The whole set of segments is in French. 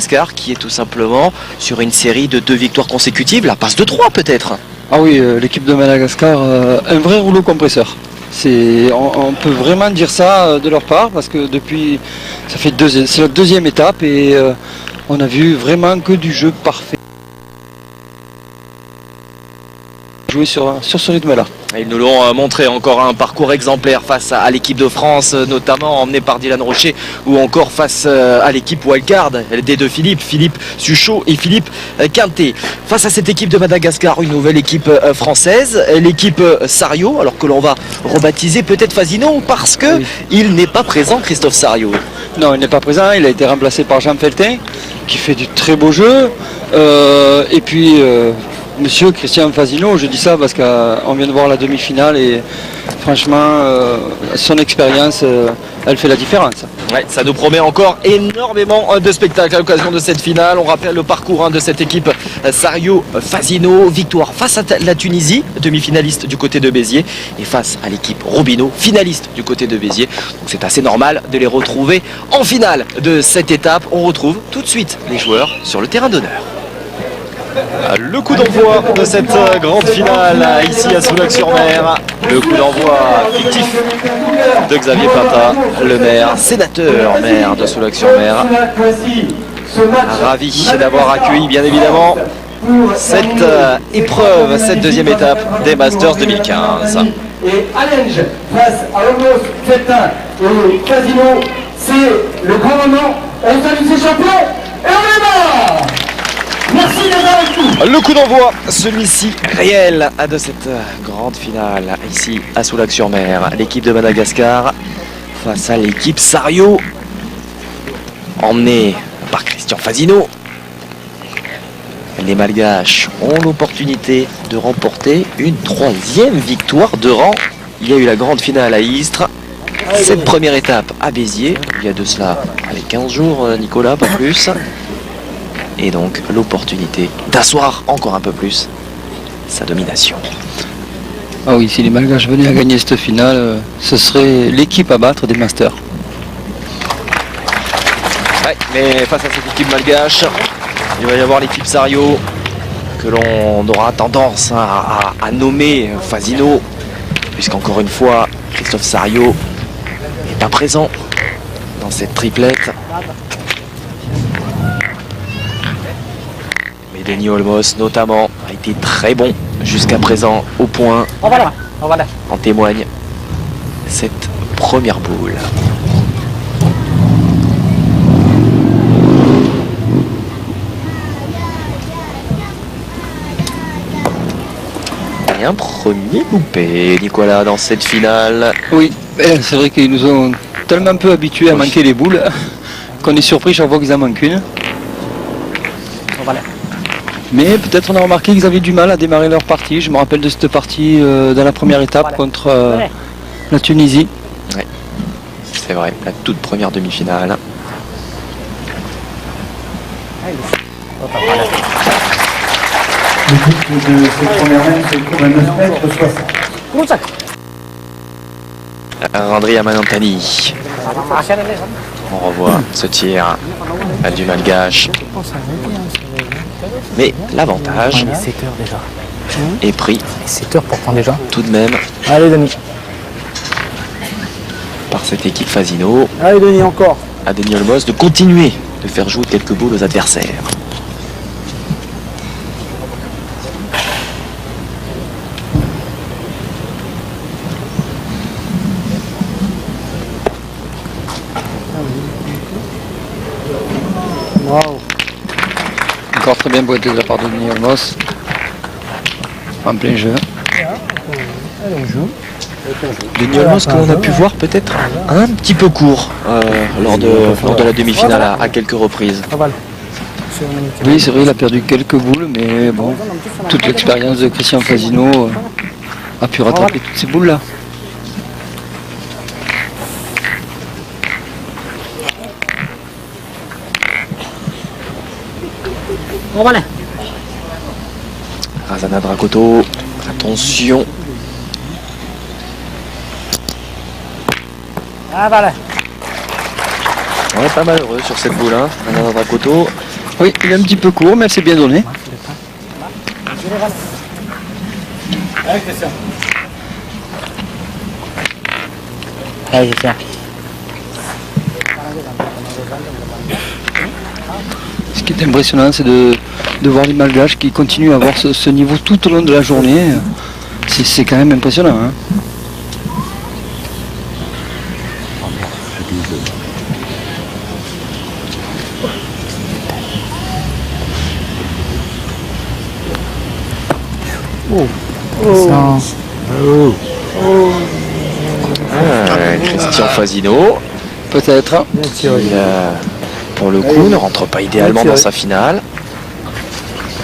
Madagascar qui est tout simplement sur une série de 2 victoires consécutives, la passe de 3 peut-être. Ah oui, l'équipe de Madagascar, un vrai rouleau compresseur. On peut vraiment dire ça de leur part parce que depuis, c'est la deuxième étape et on a vu vraiment que du jeu parfait. Jouer sur ce rythme-là. Ils nous l'ont montré, encore un parcours exemplaire face à l'équipe de France, notamment emmené par Dylan Rocher, ou encore face à l'équipe Wildcard des deux Philippe Suchot et Philippe Quintet. Face à cette équipe de Madagascar, une nouvelle équipe française, l'équipe Sario, alors que l'on va rebaptiser peut-être Fasino, parce que il n'est pas présent, Christophe Sario. Non, il n'est pas présent, il a été remplacé par Jean Feltin, qui fait du très beau jeu, et puis Monsieur Christian Fasino, je dis ça parce qu'on vient de voir la demi-finale et franchement, son expérience, elle fait la différence. Ouais, ça nous promet encore énormément de spectacles à l'occasion de cette finale. On rappelle le parcours de cette équipe Sario Fasino, victoire face à la Tunisie, demi-finaliste du côté de Béziers, et face à l'équipe Robineau, finaliste du côté de Béziers. Donc c'est assez normal de les retrouver en finale de cette étape. On retrouve tout de suite les joueurs sur le terrain d'honneur. Le coup d'envoi de cette grande finale ici à Soulac-sur-Mer. Le coup d'envoi fictif de Xavier Pata, le maire, sénateur maire de Soulac-sur-Mer. Ravi d'avoir accueilli bien évidemment cette épreuve, cette deuxième étape des Masters 2015. Et Allenge face à Logos, Feltin et Casino, c'est le grand moment. On salue ces champions et on est là. Merci d'être avec nous. Le coup d'envoi, celui-ci réel de cette grande finale ici à Soulac-sur-Mer. L'équipe de Madagascar face à l'équipe Sario, emmenée par Christian Fasino. Les Malgaches ont l'opportunité de remporter une 3e victoire de rang. Il y a eu la grande finale à Istres. Cette première étape à Béziers, il y a de cela 15 jours, Nicolas, pas plus. Et donc l'opportunité d'asseoir encore un peu plus sa domination. Ah oui, si les Malgaches venaient à gagner cette finale, ce serait l'équipe à battre des Masters. Ouais, mais face à cette équipe malgache, il va y avoir l'équipe Sario que l'on aura tendance à nommer Fasino, puisqu'encore une fois, Christophe Sario n'est pas présent dans cette triplette. Denis Olmos notamment a été très bon jusqu'à présent au point. En témoigne cette première boule. Et un premier loupé, Nicolas, dans cette finale. Oui, c'est vrai qu'ils nous ont tellement peu habitués à manquer les boules qu'on est surpris chaque fois qu'ils en manquent une. Mais peut-être on a remarqué qu'ils avaient du mal à démarrer leur partie. Je me rappelle de cette partie dans la première étape contre la Tunisie. Oui, c'est vrai, la toute première demi-finale. Le but de cette première manche, c'est pour 9 mètres 60. Randri Amanantani. On revoit ce tir du Malgache. Mais l'avantage est pris 7 heures pourtant déjà. tout de même. Allez Denis. Par cette équipe Fasino. Allez Denis encore. À Denis Olmos de continuer de faire jouer quelques boules aux adversaires. Wow. Encore très bien boité de la part de Denis Olmos. En plein jeu. Allez on joue. Denis Olmos que l'on a pu voir peut-être un petit peu court lors de la demi-finale à quelques reprises. Oui, c'est vrai, il a perdu quelques boules, mais bon, toute l'expérience de Christian Fasino a pu rattraper toutes ces boules-là. Razana Drakoto, attention. Ah voilà. On est pas malheureux sur cette boule, hein. Fernand Dracoto. Oui, il est un petit peu court, mais elle s'est bien donnée. Allez, je tiens. Ce qui est impressionnant, c'est de voir les Malgaches qui continuent à avoir ce niveau tout au long de la journée. C'est quand même impressionnant. Hein. Christian Fasino, Peut-être. qui pour le coup ne rentre pas idéalement dans sa finale.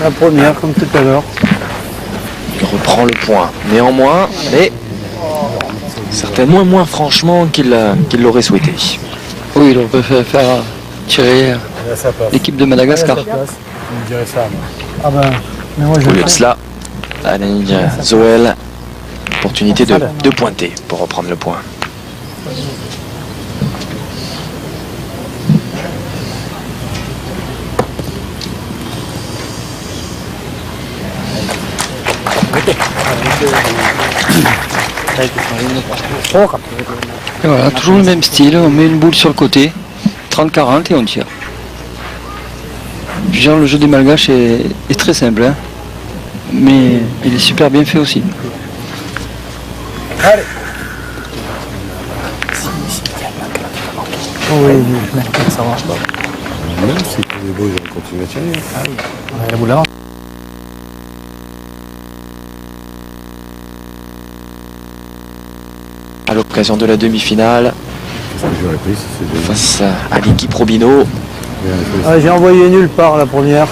La première, comme tout à l'heure. Il reprend le point néanmoins, mais certainement moins franchement qu'il l'aurait souhaité. Oui, il aurait pu faire tirer l'équipe de Madagascar. On dirait ça, moi. Ah ben, mais moi je Au lieu de cela, Alain Zoel, opportunité de pointer pour reprendre le point. Et voilà, toujours le même style, on met une boule sur le côté, 30-40 et on tire. Genre, le jeu des Malgaches est très simple, hein, mais il est super bien fait aussi. Oh oui, ça va. Même si les beaux, ils continuent à tirer. La boule avant. À l'occasion de la demi-finale, Qu'est-ce que j'aurais pris si c'était face à l'équipe Robino, Ah, j'ai envoyé nulle part la première.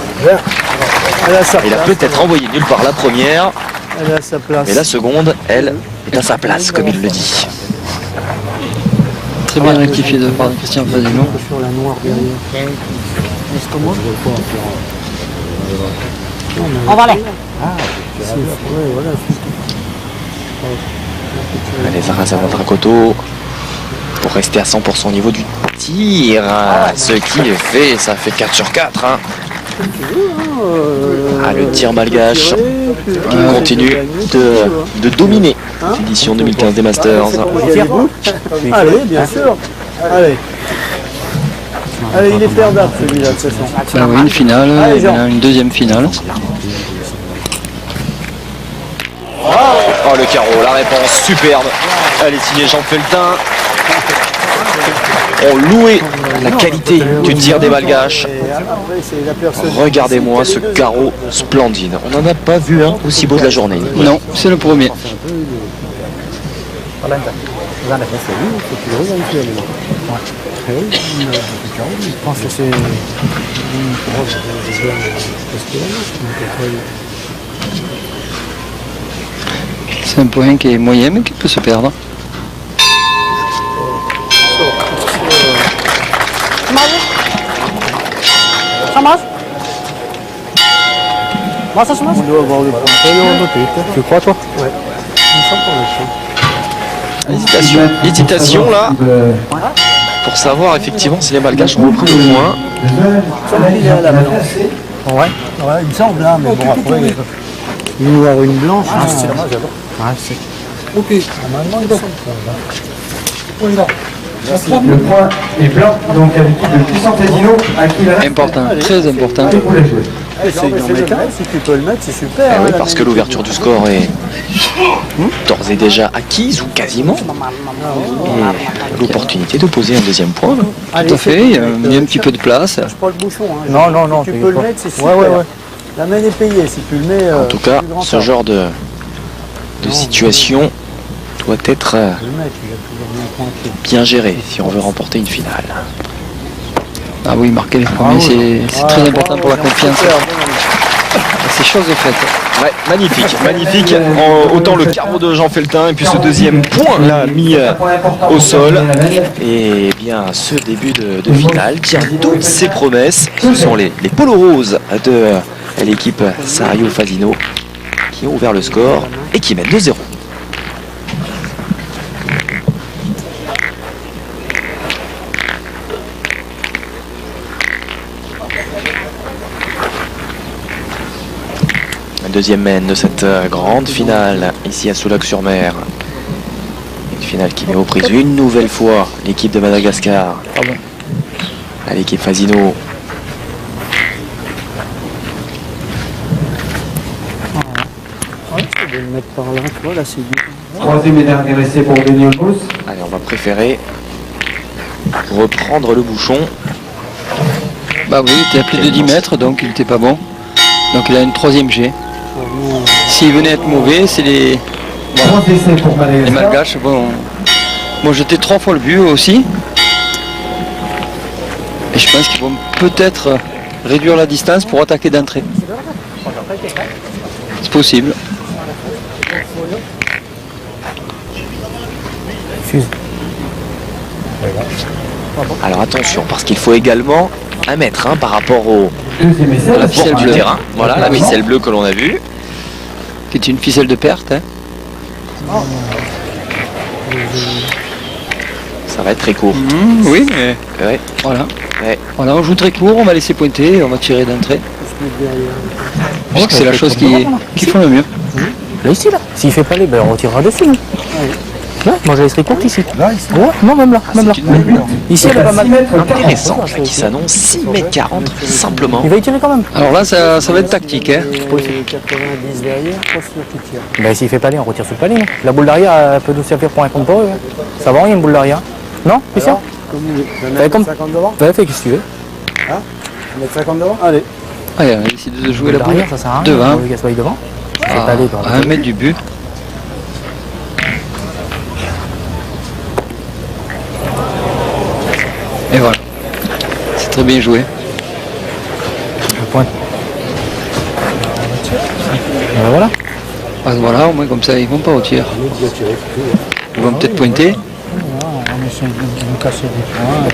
Elle a sa il a place. peut-être envoyé nulle part la première, Elle a sa place. mais la seconde, elle, est à sa place, comme il le dit. Très bien rectifié de part de Christian Fasino. Sur la noire derrière. Est-ce que moi On va aller. Ouais, voilà. Allez, Zarazana Dracoto pour rester à 100% au niveau du tir. Ce qui est fait, ça fait 4 sur 4. Hein. Ah, le tir malgache qui continue de dominer l'édition 2015 des Masters. Allez, bien sûr. Allez. Allez, il est perdable celui-là, de toute façon. Ben oui, une finale, Allez, et Jean. bien une deuxième finale. Oh, le carreau, la réponse superbe. Elle est signée Jean Feltin. On louait la qualité du tir des Malgaches. Et après, c'est la personne. Regardez-moi ce carreau splendide. On n'en a pas vu un aussi beau de la journée. Non, c'est le premier. Je pense que c'est. C'est un point qui est moyen mais qui peut se perdre. Smash. Massa smash. On doit avoir le point. Tu crois, toi? Ouais. Hésitation là pour savoir effectivement si les Malgaches ont repris le point. Il est à la balance. Ouais, ouais, il me semble, hein, mais bon, après. Il va y avoir une blanche. Ah, c'est dommage, j'adore. Ah, c'est. Ok. Normalement, il va. Le point est blanc, donc à l'équipe de Christian Fasino, à qui il reste Important, très important. pour les jouer. C'est dans mes cas, si tu peux le mettre, c'est super. Eh hein, oui, la parce que même. l'ouverture du score est d'ores et déjà acquise ou quasiment. Et l'opportunité de poser un deuxième point. là. Allez, Tout à fait, il y a un petit peu de place. Lâche pas le bouchon. Hein, Non, non, non, Si tu t'inquiète peux le pas. mettre, c'est super. Ouais, ouais, ouais. La main est payée, si tu le mets. En tout cas, plus grand ce pas. genre de situation doit être Le mec, il a toujours bien pointé. bien géré si on veut remporter une finale. Ah oui, marquer les premiers, c'est très important pour la confiance. C'est chose faite. Ouais, magnifique, magnifique. Autant le carreau de Jean Feltin et puis ce deuxième point là mis au sol. Et bien ce début de finale tient toutes ses promesses. Ce sont les polos roses de l'équipe Sario Fasino qui ont ouvert le score et qui mènent 2-0. deuxième mène de cette grande finale ici à Soulac-sur-Mer. Une finale qui met aux prises une nouvelle fois l'équipe de Madagascar. À l'équipe Fasino. Je vais le mettre par là, tu vois, là c'est bien. Troisième et dernier essai pour Denis Olmos. Allez, on va préférer reprendre le bouchon. Bah oui, il était à plus de 10 mètres, donc il n'était pas bon. Donc il a une troisième G. S'il venait être mauvais, c'est les 3 essais pour les Madagascar. Malgaches. Bon, moi j'étais 3 fois le but aussi. Et je pense qu'ils vont peut-être réduire la distance pour attaquer d'entrée. C'est possible. Alors attention, parce qu'il faut également 1 mètre par rapport Deuxième essai. à la pour ficelle du Madagascar. terrain. Voilà, la ficelle bleue que l'on a vue. Qui est une ficelle de perte. Hein. Ça va être très court. Oui, mais Ouais. voilà. Ouais. Voilà, on joue très court, on va laisser pointer, on va tirer d'entrée. Puisque c'est la chose qui font le mieux. Là, ici, là. S'il fait pas les, ben on retirera dessus. Hein. Ouais, moi, je laisserai courte ici. Là, ici. Ouais, non, même là. Même là. Ici, elle est pas mal. Intéressant, là, qui s'annonce 6,40 m simplement. Il va y tirer quand même. Alors là, ça va être tactique. Hein. Oui, c'est 90 derrière, pas sûr qu'il tire. Ben, s'il fait pas les, on retire sur le palier. Non, la boule d'arrière, elle peut nous servir pour un compte pour eux. Hein. Ça va rien, une boule d'arrière. Non, Christian? Comme il est. Je vais Ouais, mettre comme- 50 devant. Ben, fais qu'est-ce que tu veux. Je vais mettre 50 devant. Allez. Allez, on va essayer de jouer la boule Derrière, ça sert à rien. devant, On veut qu'elle soit devant. C'est à, pas aller dans à 1 mètre du but. Et voilà. C'est très bien joué. le point. Ben, voilà. Ah, voilà, au moins comme ça, ils vont pas au tir. Ils vont peut-être pointer. On essaie de nous casser des points.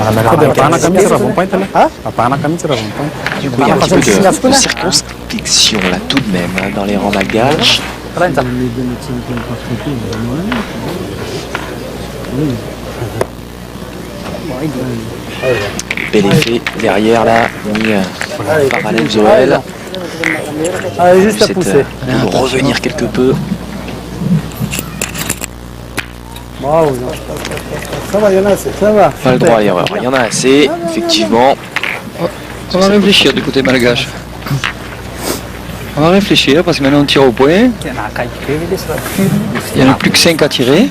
Apaga na camisa, vamos point là. Apaga na camisa, vamos point. Du coup, il y a un petit peu de circonspection là tout de même dans les rangs malgaches. Bel effet derrière là, mis par Alain Zoel. Allez, juste à C'est pousser. de revenir quelque peu. Bravo. Ça va, il y en a assez. Ça va. Pas le droit à l'erreur. Il y en a assez, effectivement. On va réfléchir du côté malgache. On va réfléchir parce que maintenant on tire au point. Il n'y en a plus que 5 à tirer.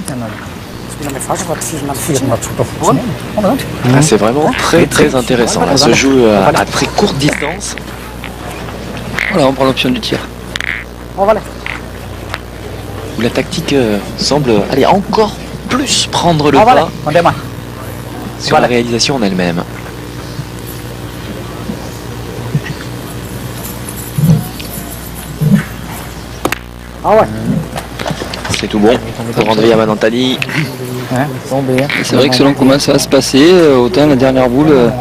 Ah, c'est vraiment très très intéressant. Là, se joue à très courte distance. Voilà, on prend l'option du tir. Où la tactique semble aller encore plus prendre le pas sur la réalisation en elle-même. C'est tout bon pour Andrea Manantani. C'est vrai que selon comment ça va se passer, autant la dernière boule,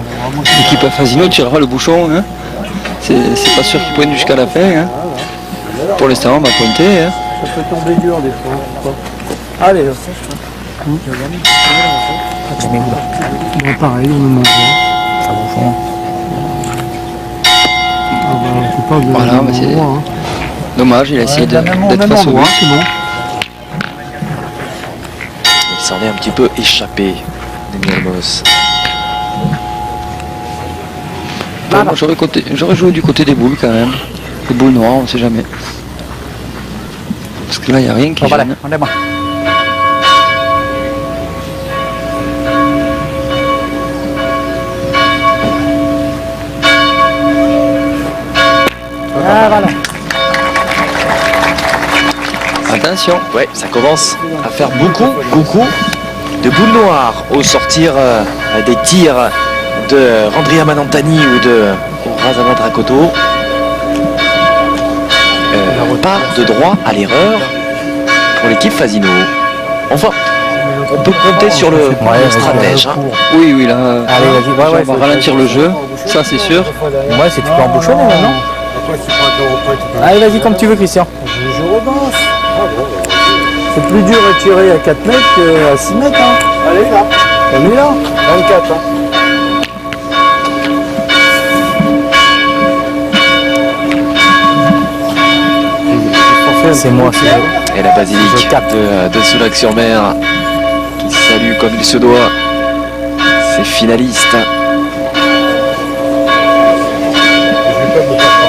l'équipe à Fasino tirera le bouchon. Hein. C'est pas sûr qu'il pointe jusqu'à la fin. Hein. Pour l'instant, on va pointer. Hein. Ça peut tomber dur des fois. Allez. Pareil, on en a. Voilà, bah c'est dommage, il a essayé d'être face au but. C'est bon. Il s'en est un petit peu échappé, Denis Olmos. Moi, j'aurais joué du côté des boules quand même. Les boules noires, on sait jamais. Parce que là, il n'y a rien qui gêne. Attention. Ouais, ça commence à faire beaucoup de boules noires au sortir des tirs de Randria Manantani ou de Razana Drakoto. Pas de droit à l'erreur pour l'équipe Fasino. Enfin, on peut compter sur le stratège. Hein. Oui, là, Allez, vas-y, on va ralentir le jeu, ça c'est sûr. Ouais, si tu peux embouchonner maintenant. Allez, vas-y comme tu veux, Christian. Je relance. C'est plus dur à tirer à 4 mètres qu'à 6 mètres. Hein. Allez, là. T'as mis là 24. Hein. C'est moi, c'est Et la basilique Je capte. de Soulac-sur-Mer qui salue comme il se doit ses finalistes.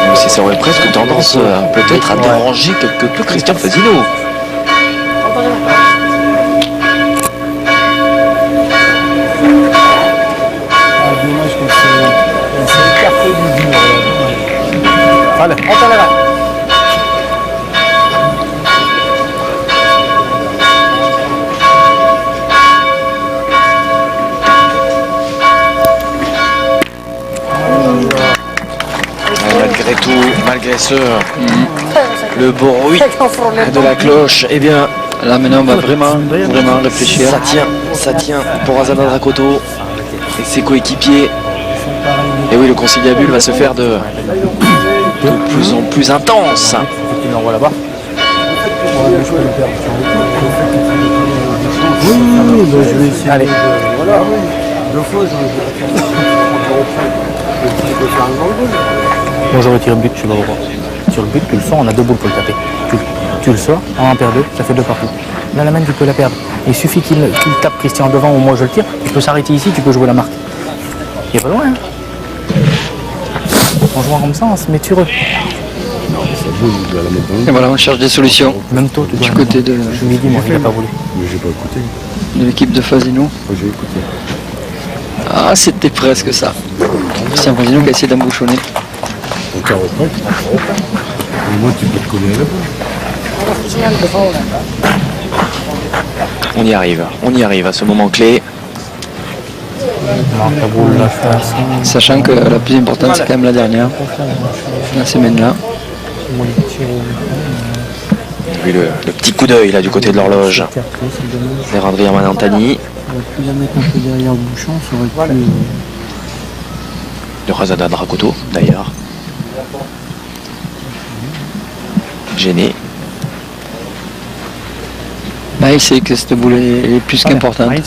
Même si ça aurait presque tendance peut-être à déranger quelque peu Christian Fasino. Dommage qu'on s'est écarté du dur. Allez, on t'en va. Malgré tout, malgré le bruit de la cloche, eh bien, Là maintenant on va vraiment réfléchir. ça tient pour Azana Drakoto et ses coéquipiers. Et oui, le conciliabule va se faire de plus en plus intense. Tu l'envoies là-bas. Oui, bah, je vais essayer. Allez. Voilà, oui. 2 fois, je vais faire un grand goal. Moi j'aurais tiré le but, je sais pas pourquoi. Sur le but, tu le sors, on a 2 boules pour le taper. Tu le sors, on en perd 2, ça fait 2 partout. Là, la main, tu peux la perdre. Il suffit qu'il tape Christian devant ou moi je le tire, tu peux s'arrêter ici, tu peux jouer la marque. Il est pas loin, hein. En jouant comme ça, on se met sur eux. Ça vaut, il doit la mettre dans le Et voilà, on cherche des solutions Même toi, tu dois. du côté de Je lui ai dit, moi, il n'a pas voulu. Mais j'ai pas écouté. l'équipe de Fasino. Moi, j'ai écouté. Ah, c'était presque ça. Christian Fasino qui a essayé d'embouchonner. Encore après. Au moins, tu peux te coller à la boule. On y arrive à ce moment clé. Non, ta boule, là, je fais ça. Sachant que la plus importante, c'est quand même la dernière. La semaine-là. Vu le petit coup d'œil là du côté de l'horloge vers Adrien Manantani. On aurait pu la mettre un peu derrière le bouchon, ça aurait pu. De Razada Drakoto d'ailleurs. Gêné. Là, il sait que cette boule est plus qu'importante. Il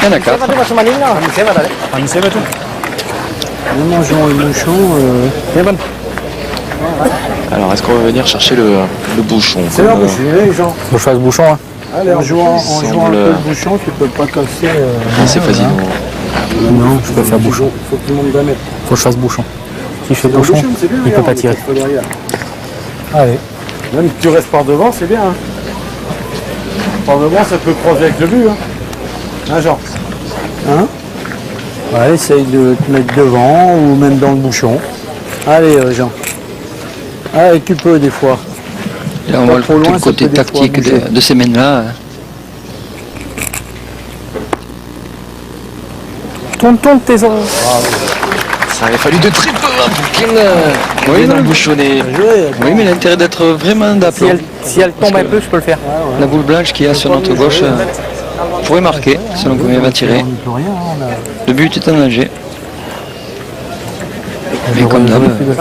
y en a 4. Même en jouant le bouchon, Alors est-ce qu'on va venir chercher le bouchon c'est là, comme, les gens. Faut que je fasse bouchon, hein. Allez, en jouant un semble- peu le bouchon, tu peux pas casser. c'est Fasino. Non, je peux faire bouchon. Il faut que tout le monde la mette. Faut que je fasse bouchon. Si je fais bouchon, c'est bien, il peut pas regarde, tirer. il faut derrière. Allez. Même si tu restes par devant, c'est bien. Hein. Par devant, ça peut croiser avec le but. Hein, hein Jean. Hein? Ouais, essaye de te mettre devant ou même dans le bouchon. Allez, Jean. Allez, tu peux des fois. Et là, on Pas voit trop tout loin, le ça côté peut des fois tactique bouger. de ces mènes-là. Tourne tes oreilles. Ça avait fallu de très peu pour qu'il vienne embouchonner. Oui, mais l'intérêt d'être vraiment d'aplomb. Si elle tombe un peu, je peux le faire. La boule blanche qui est sur notre gauche pourrait marquer, selon combien il va tirer. On n'y peut rien. On a... Le but est en danger. Mais comme d'hab, on ne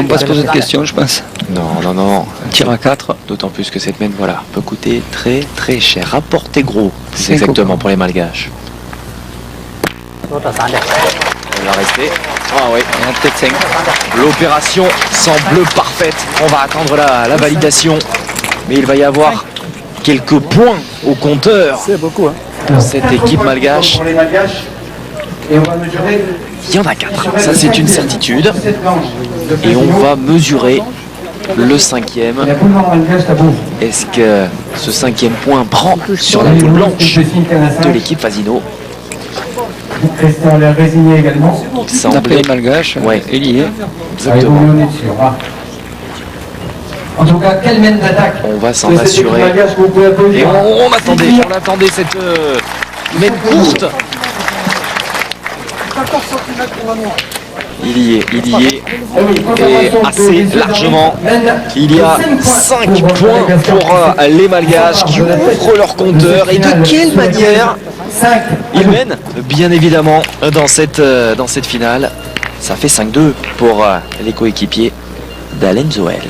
va pas se poser de questions, je pense. Non. Un tir à 4. D'autant plus que cette mène, voilà, peut coûter très très cher. Rapporter gros, c'est C'est exactement pour les malgaches. Elle va rester. Ah oui. Il y en a peut-être 5. L'opération semble parfaite. On va attendre la validation. Mais il va y avoir quelques points au compteur C'est beaucoup. Hein. pour cette équipe malgache. Pour les Malgaches. Et on va mesurer Il y en a 4. Ça, c'est une certitude. cette planche. Et on va mesurer le 5e. La poule noire malgache, la bouffe. Est-ce que ce 5e point prend sur la poule blanche de l'équipe Fasino? Christian l'a résigné également. Il D'après semblait. les malgaches, Ouais. est lié. Exactement. On est sûr. Hein. En tout cas, quelle mène d'attaque On va s'en de cette équipe assurer. malgache que vous pouvez applaudir. Et on attendait cette mène courte. Il y est. Et assez largement. Il y a 5 points pour les malgaches qui ouvrent leur compteur. Et de quelle manière 5. ils mènent? Bien évidemment dans cette finale. Ça fait 5-2 pour les coéquipiers d'Alain Zoel.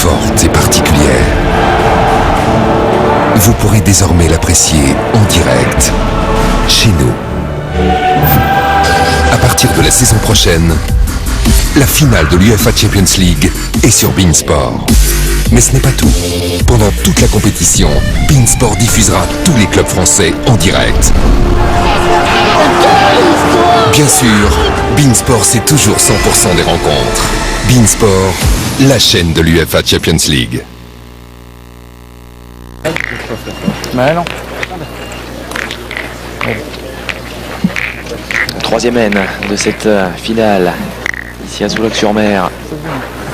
forte et particulière. Vous pourrez désormais l'apprécier en direct chez nous. À partir de la saison prochaine, la finale de l'UEFA Champions League est sur beIN Sport. Mais ce n'est pas tout. Pendant toute la compétition, beIN Sport diffusera tous les clubs français en direct. Bien sûr, beIN Sport, c'est toujours 100% des rencontres. beIN Sport, la chaîne de l'UEFA Champions League. Mais non. Troisième N de cette finale, ici à Soulac-sur-Mer.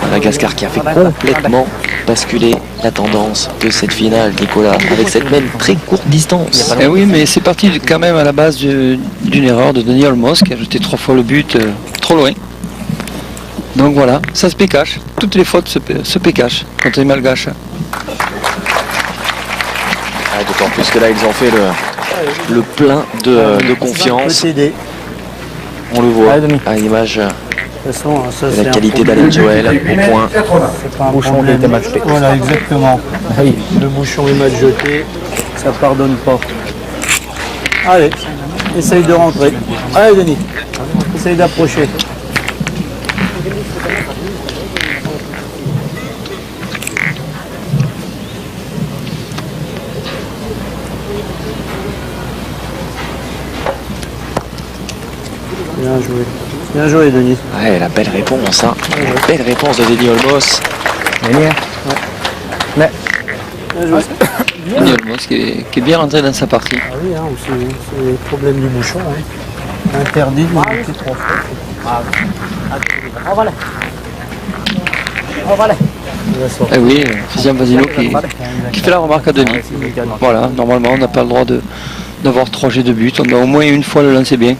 Madagascar qui a fait complètement basculer la tendance de cette finale, Nicolas, avec cette même très courte distance. Eh oui, mais c'est parti quand même à la base d'une erreur de Denis Olmos qui a jeté 3 fois le but trop loin. Donc voilà, ça se pécache. Toutes les fautes se pécachent contre les Malgaches. Ah, d'autant plus que là, ils ont fait le plein de confiance. On le voit à l'image de la qualité d'Alain Joël au point. C'est pas un bouchon qui a été mal jeté. Voilà, exactement. Oui. Le bouchon est mal jeté, ça pardonne pas. Allez, essaye de rentrer. Allez Denis, essaye d'approcher. Bien joué. Bien joué Denis. Ouais, la belle réponse, hein. Belle réponse de Denis Olmos. Gagné. Mais Bien joué. Denis Olmos qui est bien rentré dans sa partie. Ah oui, hein, c'est le problème du bouchon. Hein. Interdit de monter 3 fois. voilà. Il va sortir. Eh oui, Christian Vasino qui fait la remarque à Denis. Voilà, normalement on n'a pas le droit d'avoir 3 jets de but, on doit au moins une fois le lancer bien.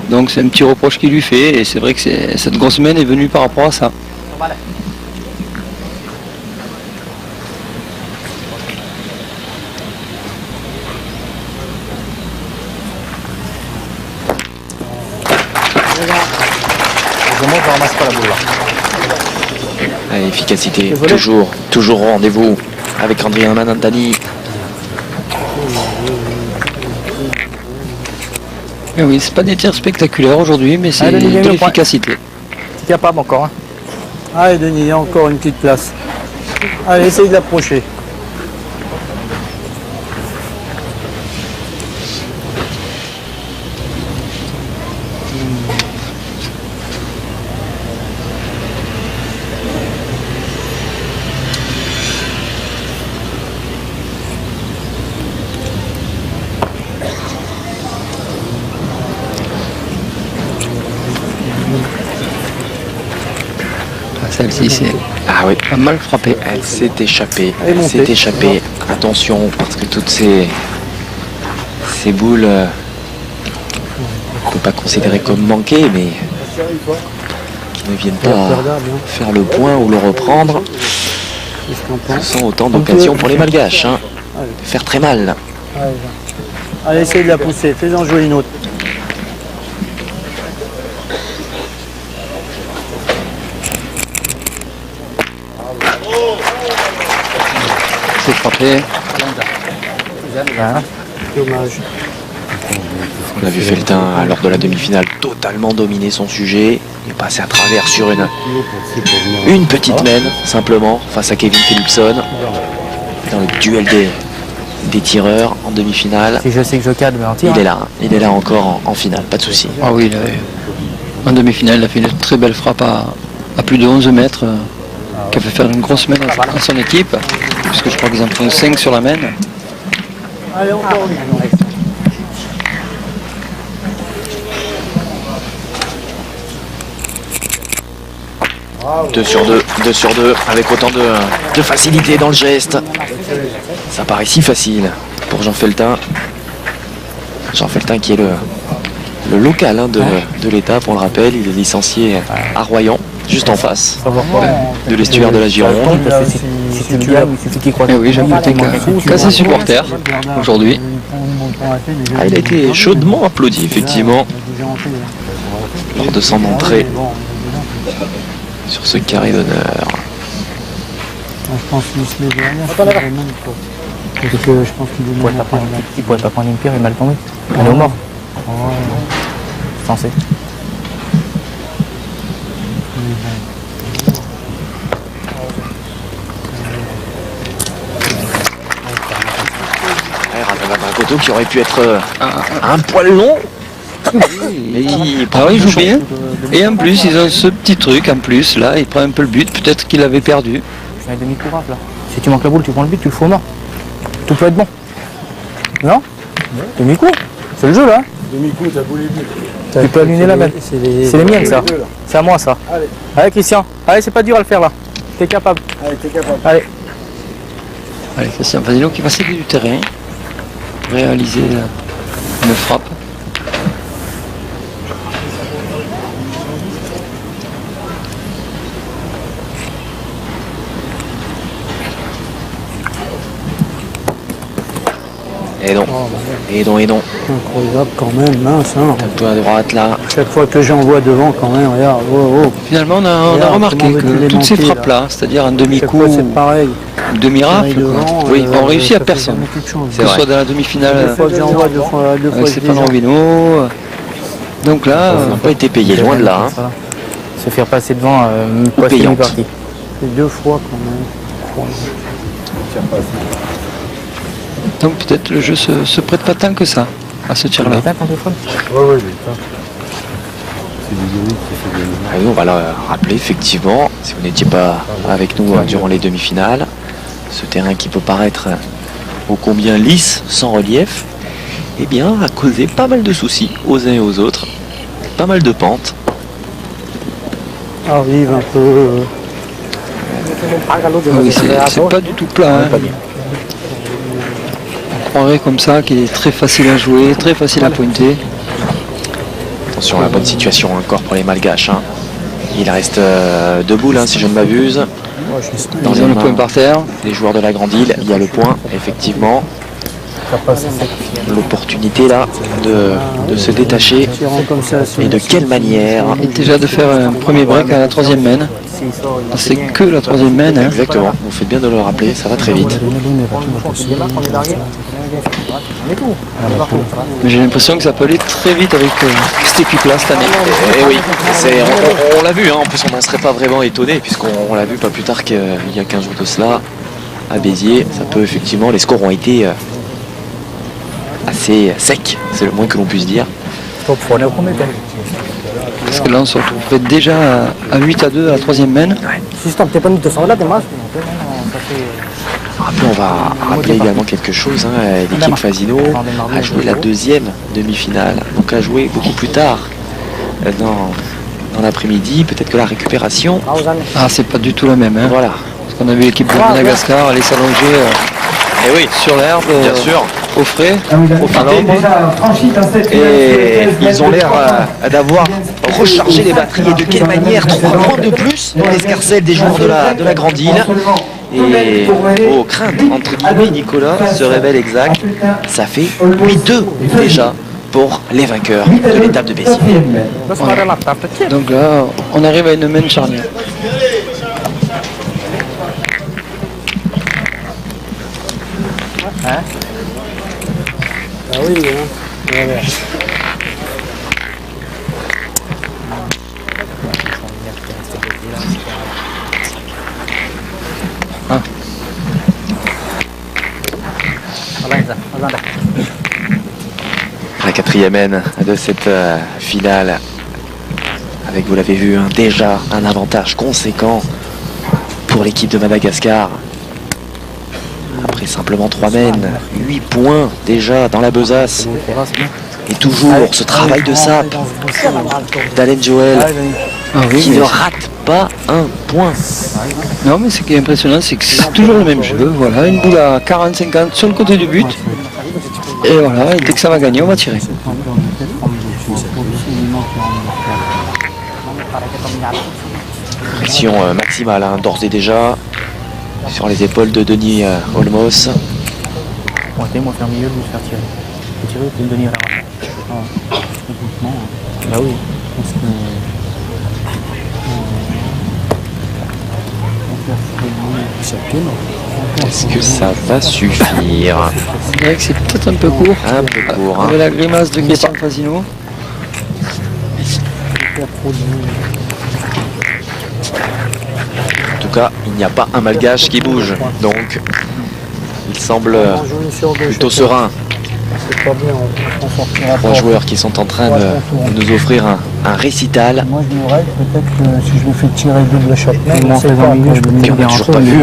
Donc c'est un petit reproche qu'il lui fait et c'est vrai que cette grosse semaine est venue par rapport à ça. Je ramasse pas la boule là. Allez, efficacité, toujours au rendez-vous avec Andrien Manantani. Eh oui, c'est pas des tirs spectaculaires aujourd'hui, mais c'est Allez, de l'efficacité. C'est capable encore. Hein. Allez Denis, il y a encore une petite place. Allez, essaye de l'approcher. Celle-ci, c'est Ah oui, pas mal frappé. elle s'est échappée. Elle est Elle s'est montée. échappée. Attention, parce que toutes ces boules, on ne peut pas considérer comme manquées, mais qui ne viennent pas faire le point ou le reprendre. Qu'est-ce qu'on pense? Ce sont autant d'occasions pour les Malgaches, hein, de faire très mal. Allez, essaye de la pousser, fais-en jouer une autre. C'est frappé. Voilà. Dommage. On a vu Feltin lors de la demi-finale totalement dominer son sujet. Il est passé à travers sur une petite mène simplement face à Kevin Philipson dans le duel des tireurs en demi-finale. Si je sais que je cadre, mais en tir. Il est là encore en finale, pas de souci. Ah oui, en demi-finale, il a fait une très belle frappe à plus de 11 mètres, qui a fait faire une grosse mène à son équipe, puisque je crois qu'ils en font 5 sur la mène. Allez, encore une. 2 sur 2, avec autant de facilité dans le geste. Ça paraît si facile pour Jean Feltin. Jean Feltin qui est le local hein, de l'étape, on le rappelle, il est licencié à Royan, juste en face de l'estuaire de la Gironde. Si tu le gagnes, il suffit qu'il croise. Eh oui, j'ai noté qu'à ses supporters aujourd'hui. Ah, il a été chaudement applaudi effectivement lors de son entrée sur ce carré d'honneur. Je pense qu'il se met derrière. C'est vraiment quoi. Parce que je pense qu'il veut Il pourrait pas prendre une pierre et mal tomber. On est au mort. Censé. Un coteau qui aurait pu être un poil long. Mais qui Ah oui, il joue bien. Et en plus, ils ont ce petit truc, en plus, là, il prend un peu le but, peut-être qu'il avait perdu. Je fais un demi-courage là. Si tu manques la boule, tu prends le but, tu le fous au mort. Tout peut être bon. Non? Demi-coup. C'est le jeu là. Demi-coup, t'as boulé but. Tu peux allumer la même. C'est les miennes ça. C'est à moi ça. Allez. Allez Christian. Allez, c'est pas dur à le faire là. T'es capable. Allez, t'es capable. Allez. Allez, Christian Fasino qui va céder du terrain, réaliser une frappe. Et non. Incroyable quand même, mince. Hein. Un peu à droite là. Chaque fois que j'envoie devant quand même, regarde. Oh. Finalement, on a Regarde, remarqué comment veux-tu que les toutes ces manquer, frappes-là, c'est-à-dire un Chaque demi-coup, fois c'est pareil. demi-rafle, Devant, oui, on réussit à ça fait personne. jamais quelque chose. C'est Que ce vrai. soit dans la demi-finale Deux fois que j'envoie, deux fois avec Stéphane déjà. Robino. Donc là, On n'a pas été payé, loin de là. Hein. Se faire passer devant, passer payante. parti. C'est deux fois quand même. donc peut-être le jeu se prête pas tant que ça à ce tir-là. Éteins ton téléphone. Ouais, mais ça. C'est du Yuri qui fait des. Ah oui, on va le rappeler effectivement, si vous n'étiez pas avec nous durant les demi-finales, ce terrain qui peut paraître ô combien lisse, sans relief, eh bien a causé pas mal de soucis aux uns et aux autres, pas mal de pentes. Arrive un peu. Ah oui, c'est pas du tout plat. Hein. On croirait comme ça qu'il est très facile à jouer, très facile à pointer. Attention, la bonne situation encore pour les Malgaches. Hein. Il reste deux boules, hein, si je ne m'abuse. Dans Ils les ont le mains point par terre. des joueurs de la Grande Île, il y a le point, effectivement. L'opportunité là de se détacher. Tirant comme ça. Et de quelle manière? Et déjà de faire un premier break à la troisième main. C'est que la troisième main. Hein. Exactement, vous faites bien de le rappeler, ça va très vite. Mais j'ai l'impression que ça peut aller très vite avec cette équipe-là cette année. Et oui, on l'a vu, hein. En plus on n'en serait pas vraiment étonné puisqu'on l'a vu pas plus tard qu'il y a 15 jours de cela à Béziers. Ça peut effectivement, les scores ont été assez secs, c'est le moins que l'on puisse dire. Parce que là on se retrouverait déjà à 8-2 à la troisième main. Après, on va rappeler également quelque chose. Hein. L'équipe Fasino a joué la deuxième demi-finale, donc a joué beaucoup plus tard dans l'après-midi. Peut-être que la récupération, Ah, c'est pas du tout la même. Hein. voilà. Parce qu'on a vu l'équipe de Madagascar aller s'allonger Et oui, sur l'herbe, bien sûr. au frais. Ah, vous avez Profiter. déjà franchi dans cette Et ils ont l'air d'avoir rechargé les batteries. Et de quelle manière? 3 points de plus dans l'escarcelle des joueurs de la Grande Île. Et vos craintes, entre guillemets, Nicolas, se révèlent exactes. Ça fait 8-2 déjà pour les vainqueurs de l'étape de Béziers. Donc là, on arrive à une main charnière. Ah oui, hein. La quatrième haine de cette finale, avec, vous l'avez vu, hein, déjà un avantage conséquent pour l'équipe de Madagascar. Après simplement 3 mènes, 8 points déjà dans la besace. Et toujours ce travail de sape d'Alain Joël Ah oui, qui mais ne rate pas un point. non, mais ce qui est impressionnant, c'est que c'est toujours le même jeu. Voilà, une boule à 40-50 sur le côté du but. Et voilà, et dès que ça va gagner, on va tirer. Pression maximale, hein, d'ores et déjà, sur les épaules de Denis Olmos. Pointer, moi faire milieu, lui faire tirer. Faut tirer, puis me donner à la rafale. Bah oui. Est-ce que ça va suffire? C'est vrai que c'est peut-être un peu court. Un peu court. Avec la grimace de Christian Fasino. En tout cas, il n'y a pas un malgache qui bouge. Donc, il semble plutôt serein. C'est pas bien, on sortira Trois pas. joueurs qui sont en train de nous offrir un récital. Moi je me rêve peut-être que si je le fais tirer double shot, Et moi, en c'est faisant pas milieu, je peux me Et dire on n'a bien un toujours peu, pas mais- vu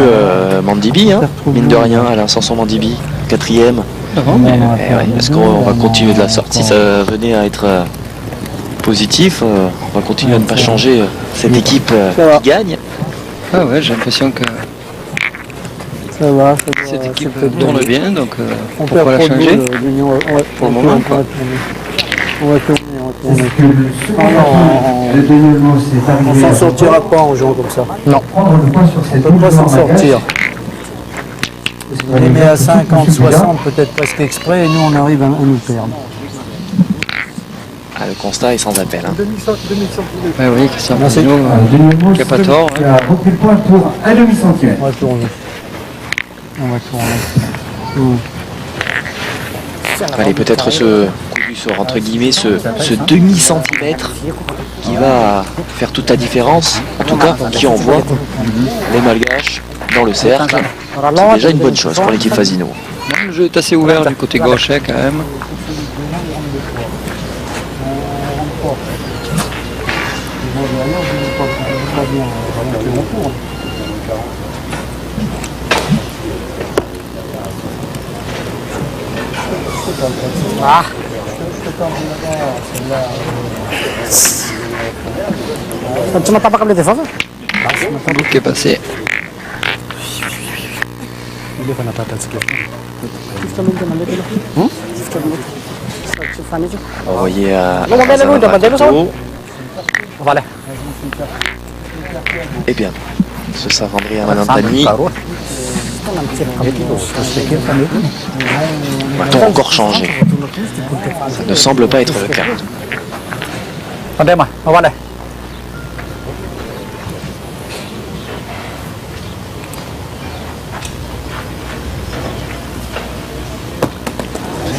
Mandibi, hein, mine de rien, à l'Ascension Mandibi, 4e. Non, mais Est-ce qu'on va continuer de la sorte? Si ça venait à être positif, on va continuer à ne pas changer cette équipe qui gagne. ah ouais, j'ai l'impression que ça va, cette équipe c'est peut-être tourne bien, donc pourquoi la changer? Pour le moment, quoi. On va tourner. Le dénouement, c'est arrivé. On s'en sortira pas en jouant comme ça. Non. Prendre le point sur cette On peut pas s'en sortir. On les met à 50, 60, peut-être presque exprès, et nous on arrive à nous perdre. Ah, le constat est sans appel. Hein. Ouais, oui, Christian Merci. Fasino, qui a pas tort. Il a repris le point pour un demi-centième. On va tourner. Allez, peut-être ce coup du sort, entre guillemets, ce demi-centimètre qui va faire toute la différence, en tout cas qui envoie les malgaches dans le cercle. C'est déjà une bonne chose pour l'équipe Fasino. Le jeu est assez ouvert du côté gauche quand même. Cuma tapak kabel telepon. Bouc qui est passé. Envoyé à Dulu. Voilà. Eh bien, ce sera Andrea Manantani. Va-t-on encore changer? Ça ne semble pas être le cas. Pandai mah. Voilà.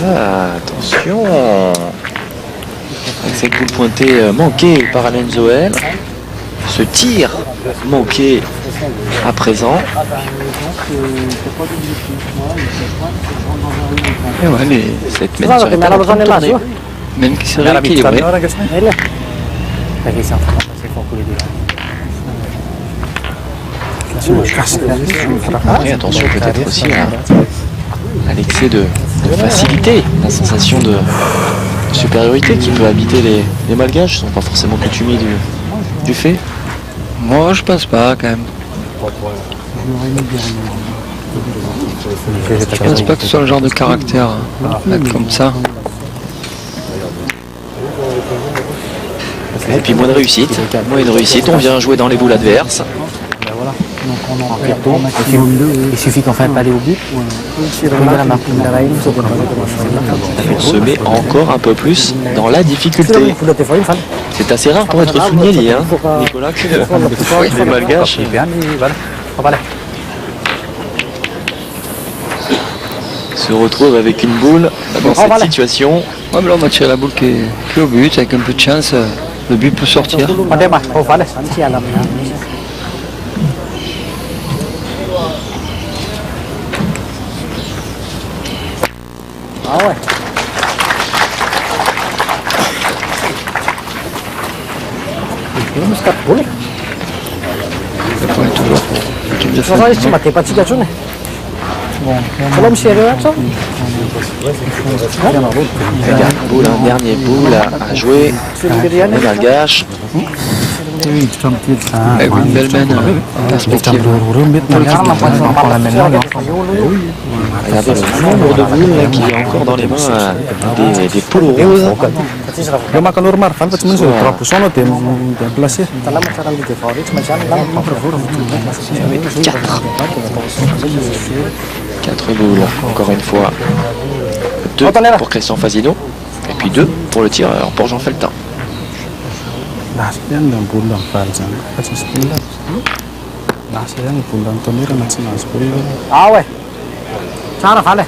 Ah, attention! Avec cette boule pointée manquée par Alain Zoel. Ce tir manqué à présent. Et ouais, mais Cette mène serait en train de tourner. même qui serait équilibré. Et attention peut-être aussi à l'excès de facilité, la sensation de supériorité qui peut habiter les malgaches. Ils ne sont pas forcément coutumiers du fait. Moi, je pense pas quand même. Je pense pas que ce soit le genre de caractère être comme ça. Et puis moins de réussite. Moins de réussite, on vient jouer dans les boules adverses. Il suffit qu'on fasse pas aller au but. On se met encore un peu plus dans la difficulté. C'est assez rare pour être souligné, hein, Nicolas, que les malgaches se retrouvent avec une boule dans cette situation. Ouais, mais là, on va tirer la boule qui est au but. Avec un peu de chance, le but peut sortir. Pandai mah. Oh, voilà. Ah ouais. Ouais, toujours. L'équipe de Sasa cuma tepat sih kacau nih. Belum sih ada kacau. Dernière boule à jouer. Les malgaches. avec une belle mène en perspective. Regardez le nombre de boules là, qui est encore dans les mains des polos roses. Dia makan normal, kan cuma sih terlalu sono tem place. Dalam masakan di favorit macam dalam 4 boules, encore une fois. 2 pour Christian Fasino. Et puis 2 pour le tireur, pour Jean Feltin. Ah ouais. Ciao, fallait.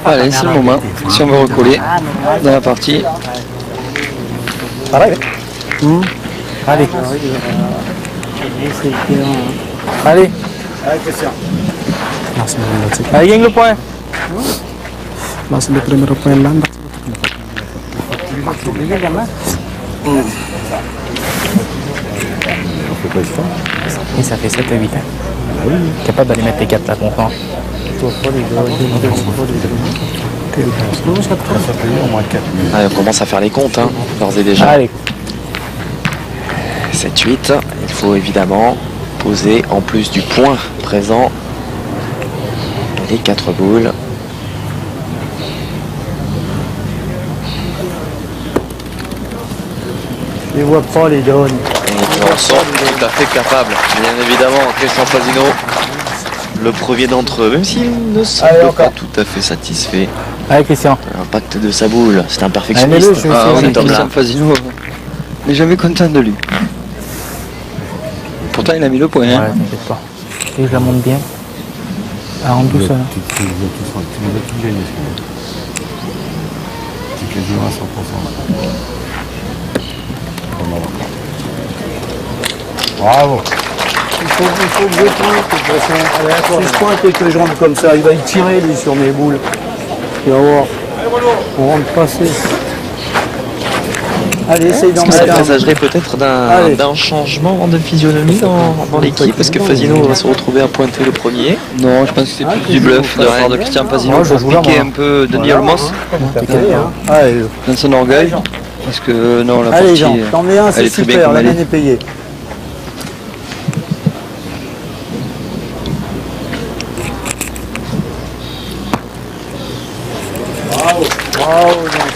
Allez, c'est le moment. Si on veut recoller dans la partie. Allez. Allez. Allez. Allez, gagne le point. Et ça fait 7 à 8 ans. Capable d'aller mettre les 4 là, comprends. Ah, on commence à faire les comptes, hein, d'ores et déjà. Allez. 7-8, il faut évidemment poser en plus du point présent les 4 boules. Je les vois pas les donnes. Et ils en sont tout à fait capables. Bien évidemment, Christian Fasino, le premier d'entre eux, même s'il ne semble pas tout à fait satisfait Allez, Christian. de l'impact de sa boule. C'est un Allez, perfectionniste. mets-le, je vais essayer. Cet homme-là. Christian Fasino n'est jamais content de lui. Pourtant, il a mis le point. Ouais, Hein. t'inquiète pas. Et je la monte bien. Ah, en douceur. Tu nous as tout gagné. C'est quasiment à 100%. Bravo. Il faut que je pointe, de toute façon. Si je pointe et que je rentre comme ça, il va y tirer lui sur mes boules. Tu vas voir. On rentre passer. Allez, essaye d'en Est-ce que ça mettre un. présagerait peut-être Allez. d'un changement de physionomie dans l'équipe? Parce que Fasino va se retrouver à pointer le premier. Non, je pense que c'est plus du bluff de la part de Christian Fasino Moi, je pour joue là, piquer moi. un peu Denis Olmos Allez, dans son orgueil. Parce que non, la allez partie, Jean, t'en mets un, elle c'est est très bien super, comme la elle mienne est. est payée.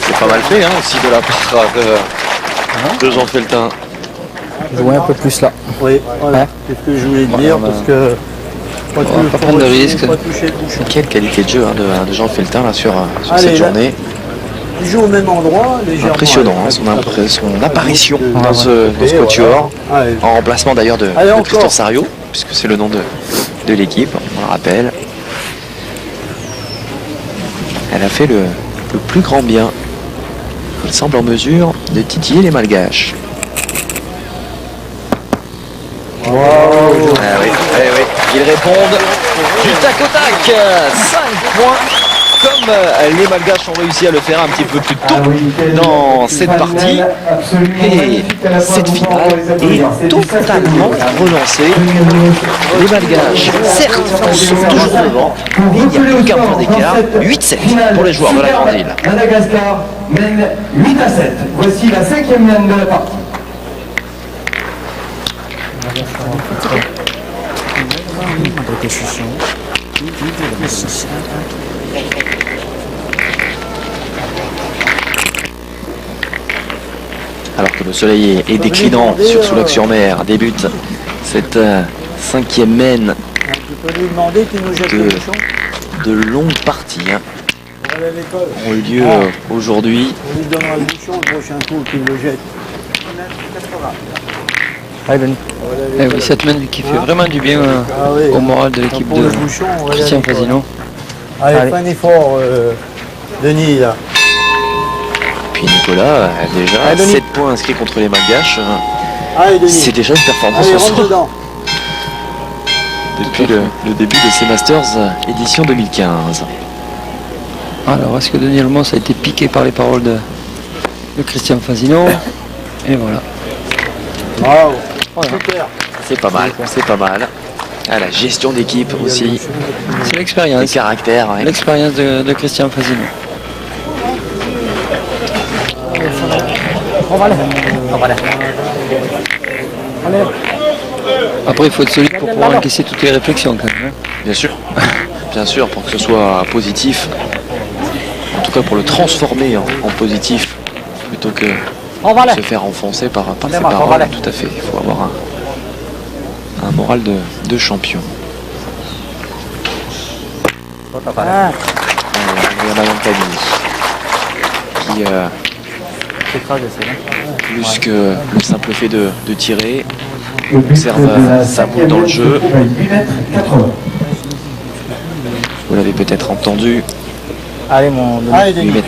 C'est pas mal fait, hein, aussi de la part de Jean Feltin. Jouer un peu plus là. Oui, voilà, c'est ce que je voulais te dire, parce que va pas prendre de risques. pas toucher le bouchon. Quelle qualité de jeu hein, de Jean Feltin là, sur Allez, cette là. journée. Il joue au même endroit, légèrement. Impressionnant hein, son apparition dans ce quatuor. Allez, En remplacement d'ailleurs de Allez, encore. Christian Sario, puisque c'est le nom de l'équipe, on le rappelle. Elle a fait le plus grand bien. Elle semble en mesure de titiller les Malgaches. Ah oui, ils répondent du tac au tac. 5 points. Comme les Malgaches ont réussi à le faire un petit peu plus tôt dans cette partie. Et cette finale est totalement relancée. Les Malgaches, certes, sont toujours devant, mais il n'y a plus qu'un point d'écart. 8-7 pour les joueurs de la Grande Île. Madagascar mène 8 à 7. Voici la 5e manne de la partie. Alors que le soleil est déclinant sur Soulac-sur-Mer, débute cette 5e mène tu peux lui demander qu'il nous jette le bouchon. de longues parties hein, On va aller à l'école. ont eu lieu aujourd'hui. On lui donnera le bouchon le prochain coup qu'il le jette. Allez, Denis. Eh oui, cette main qui fait vraiment du bien Ah oui. au moral de l'équipe Pour de le bouchon, on va aller à Christian l'école. Fasino. Allez, Allez. fais un effort, Denis, là. Puis Nicolas a déjà Allez, Denis. 7 points inscrits contre les Malgaches. Allez, Denis. C'est déjà une performance Allez, en rentre soi dedans. depuis le début de ces Masters édition 2015. Alors, est-ce que Denis Olmos a été piqué par les paroles de Christian Fasino? Et voilà. Bravo. Super. C'est pas mal, c'est pas mal. Ah, la gestion d'équipe aussi, C'est les l'expérience. caractères. Ouais. L'expérience de Christian Fasino. On va aller. On va aller. Allez. Après, il faut être solide pour pouvoir encaisser toutes les réflexions quand même. Bien sûr, bien sûr, pour que ce soit positif. En tout cas, pour le transformer en positif, plutôt que On va aller. se faire enfoncer par ses Allez, Marc, on va paroles. aller. Tout à fait, il faut avoir un moral de champion. Ah. Il y a Marion Camille qui Plus que le simple fait de tirer. Le but Observe de la sa boule 5e dans le manche se jeu. trouve à 8,80 m. Vous l'avez peut-être entendu, Allez, mon. 8,80 m.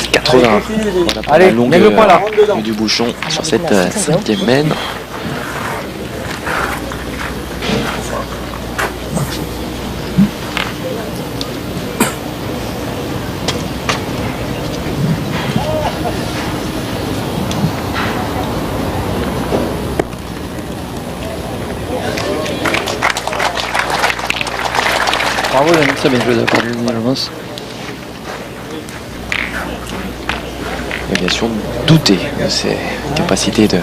Voilà pour Allez, la mets le point là. longueur du bouchon sur cette 5e mène. Bravo, Yannick, très bien joué de la part de Lionel Ramos. Et bien sûr, douter de ses capacités de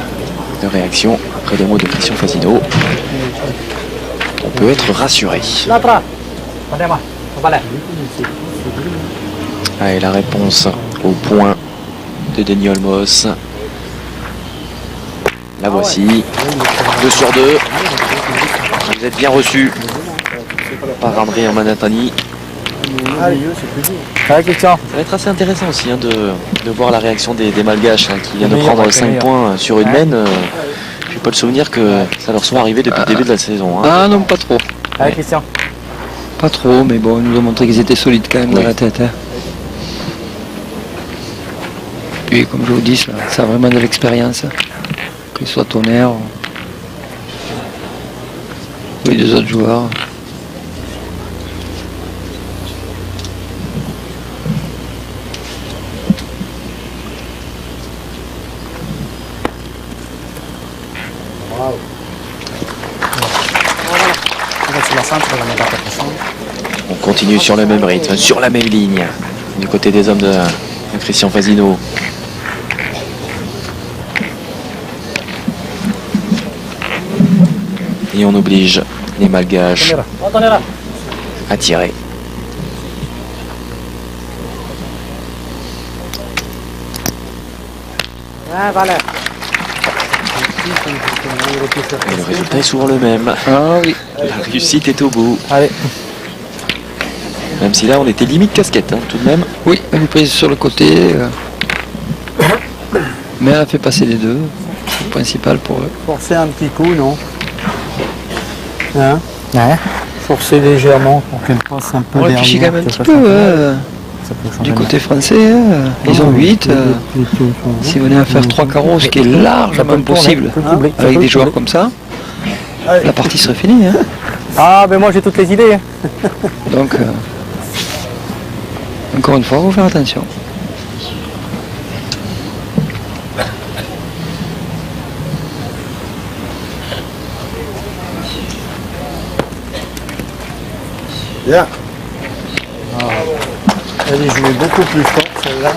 réaction après les mots de Christian Fasino. On peut être rassuré. Ah, et la réponse au point de Denis Olmos. La voici. 2 sur 2. Vous êtes bien reçus par André Manatani. Allez, Christian. Ça va être assez intéressant aussi hein, de voir la réaction des Malgaches hein, qui viennent de meilleur, prendre ouais, 5 meilleur. points sur une mène. J'ai pas le souvenir que ça leur soit arrivé depuis le début de la saison. hein. Ah non, pas trop. Allez, Christian. Pas trop, mais bon, ils nous ont montré qu'ils étaient solides quand même dans Oui. la tête. Hein. Puis, comme je vous dis, ça a vraiment de l'expérience. Qu'il soit Tonnerre ou les autres joueurs. On continue sur le même rythme, sur la même ligne, du côté des hommes de Christian Fasino. Et on oblige les Malgaches à tirer. Et le résultat est souvent le même. Ah oui. La réussite est au bout. Allez. Même si là on était limite casquette hein, tout de même. Oui, elle est prise sur le côté. Mais elle a fait passer les deux. C'est le principal pour eux. Forcer un petit coup, non? Hein? Ouais. Forcer légèrement pour qu'elle passe un peu On derrière. réfléchit quand même un petit ça peu. peut changer Du de côté français, ils ont 8. S'ils venaient à faire 3 carreaux, ce qui est largement possible avec des joueurs comme ça, la partie serait finie. Hein. Ah, ben moi j'ai toutes les idées. Donc, encore une fois, il faut faire attention. Bien. Elle est jouée beaucoup plus fort, celle-là.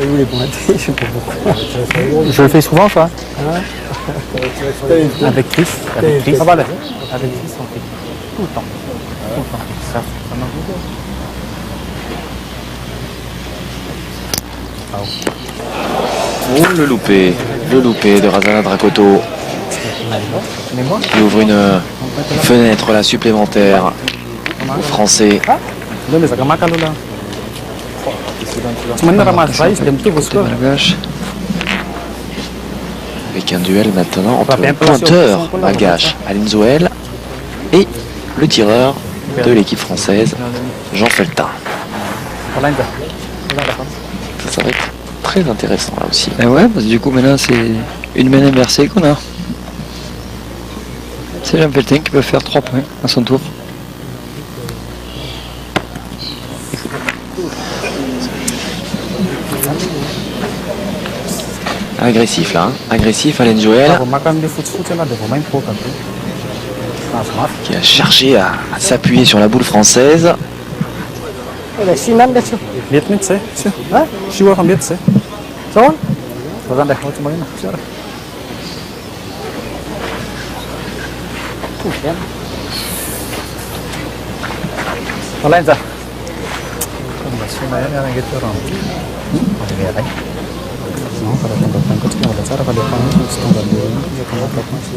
Elle voulait pointer, je sais pas pourquoi. Je le fais souvent ça. Avec Chris. Avec Chris. Ah, voilà. Avec Chris on fait tout le temps. Tout le temps. Ça marche beaucoup. Oh le loupé de Razana Dracoto Mais moi, qui ouvre une fenêtre là supplémentaire aux Français. donne ça comme un cadeau là. Sebenarnya Ramas Rais jam itu Côté malgache. Avec un duel maintenant entre le pointeur malgache Alinzoel et le tireur de l'équipe française Jean Feltin. Ça va être très intéressant là aussi. Et ouais, parce que du coup maintenant c'est une main inversée qu'on a. C'est Jean Feltin qui peut faire 3 points à son tour. Agressif là, hein. Agressif Alain Joël makan di food là de pemain pro kan. Maaf. qui a cherché à s'appuyer sur la boule française. Ada sinan deh, lihat nih saya. Hah? Siwa kan lihat saya. Soal? Soal dah mau cobain. Siapa? Kan. Lain sah. Masih nanya yang gitu orang. Lihat aja. No, kalau tangkap sih ada cara pada depan standar dulu ya kalau masih.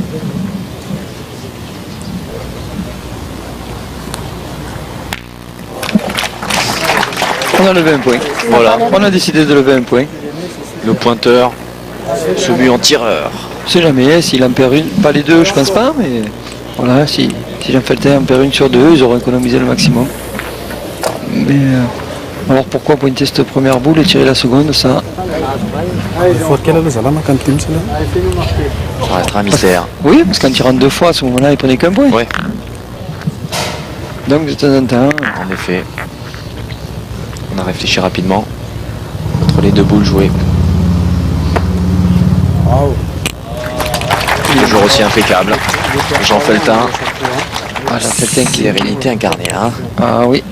On a levé un point. Voilà, On a décidé de lever un point. le pointeur se mue en tireur. On sait jamais, s'il en perd une, pas les deux, je pense pas, mais voilà, si Jean Feltin en perd une sur deux, ils auront économisé le maximum. Mais alors pourquoi pointer cette première boule et tirer la seconde, ça Ça restera un mystère. Oui, parce qu'en tirant deux fois, à ce moment-là, il prenait qu'un point. Ouais, Donc de temps en temps, en effet. On a réfléchi rapidement entre les deux boules jouées. Toujours aussi impeccable. Jean Feltin. ah, Jean Feltin qui est Sérénité incarnée, hein. Ah oui.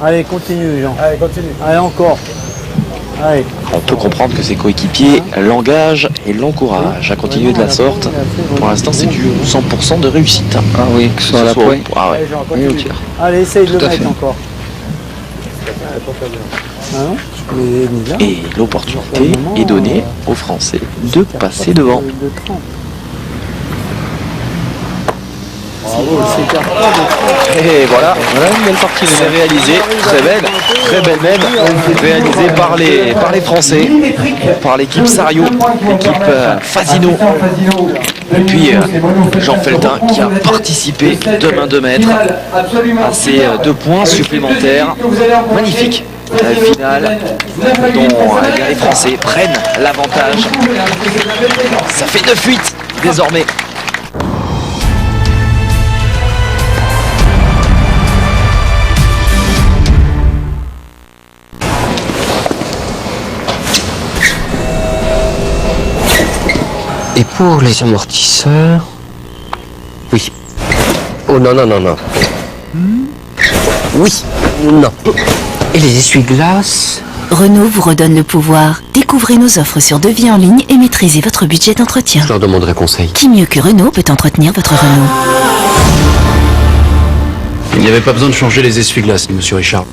Allez, continue, Jean. Allez, continue. Allez, encore. Allez. On peut comprendre que ses coéquipiers l'engagent et l'encouragent à continuer de la sorte. Pour l'instant, c'est du 100% de réussite. Ah oui, que ce soit à la pointe. Ah ouais. Allez, Jean, Oui, au continue. tir. Allez, essaye de Tout le à mettre fait. encore. Hein? Mais ni là. Et l'opportunité est donnée aux Français de passer devant. De 30. Bravo, c'est carton de 30. Et voilà, Voilà une belle partie. c'est réalisé, très belle même, réalisée par les Français, par l'équipe Sario, l'équipe Fasino. Et puis Jean Feltin qui a participé de main de maître à ces 2 points supplémentaires. Magnifique finale dont les Français prennent l'avantage. Ça fait 9-8 désormais. Et pour les amortisseurs... Oui. Oh non, non, non, non. Oui. Non. Et les essuie-glaces... Renault vous redonne le pouvoir. Découvrez nos offres sur devis en ligne et maîtrisez votre budget d'entretien. Je leur demanderai conseil. Qui mieux que Renault peut entretenir votre Renault? Il n'y avait pas besoin de changer les essuie-glaces, monsieur Richard.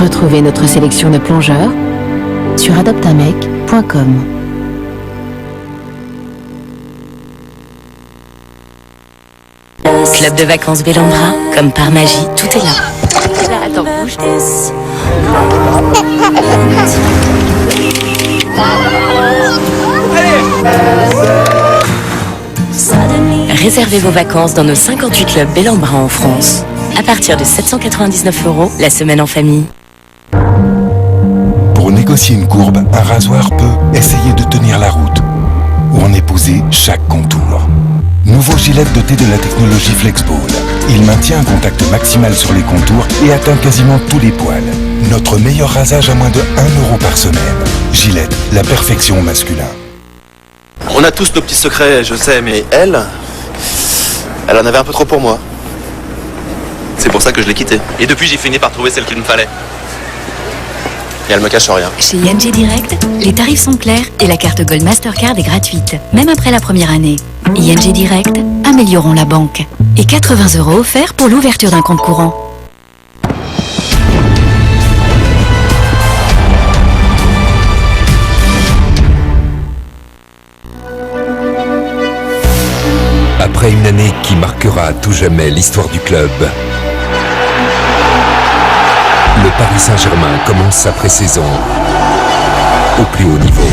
Retrouvez notre sélection de plongeurs sur adoptamec.com. Club de vacances Bellambra, comme par magie, tout est là. Attends, bouge. Réservez vos vacances dans nos 58 clubs Bellambra en France. À partir de 799 € la semaine en famille. Pour négocier une courbe, un rasoir peut essayer de tenir la route ou en épouser chaque contour. Nouveau Gillette doté de la technologie FlexBall. Il maintient un contact maximal sur les contours et atteint quasiment tous les poils. Notre meilleur rasage à moins de 1 € par semaine. Gillette, la perfection au masculin. On a tous nos petits secrets, je sais, mais elle en avait un peu trop pour moi. C'est pour ça que je l'ai quittée. Et depuis, j'ai fini par trouver celle qu'il me fallait. Et elle me cache rien. Chez ING Direct, les tarifs sont clairs et la carte Gold Mastercard est gratuite, même après la première année. ING Direct, améliorons la banque. Et 80 € offerts pour l'ouverture d'un compte courant. Après une année qui marquera à tout jamais l'histoire du club, le Paris Saint-Germain commence sa pré-saison au plus haut niveau.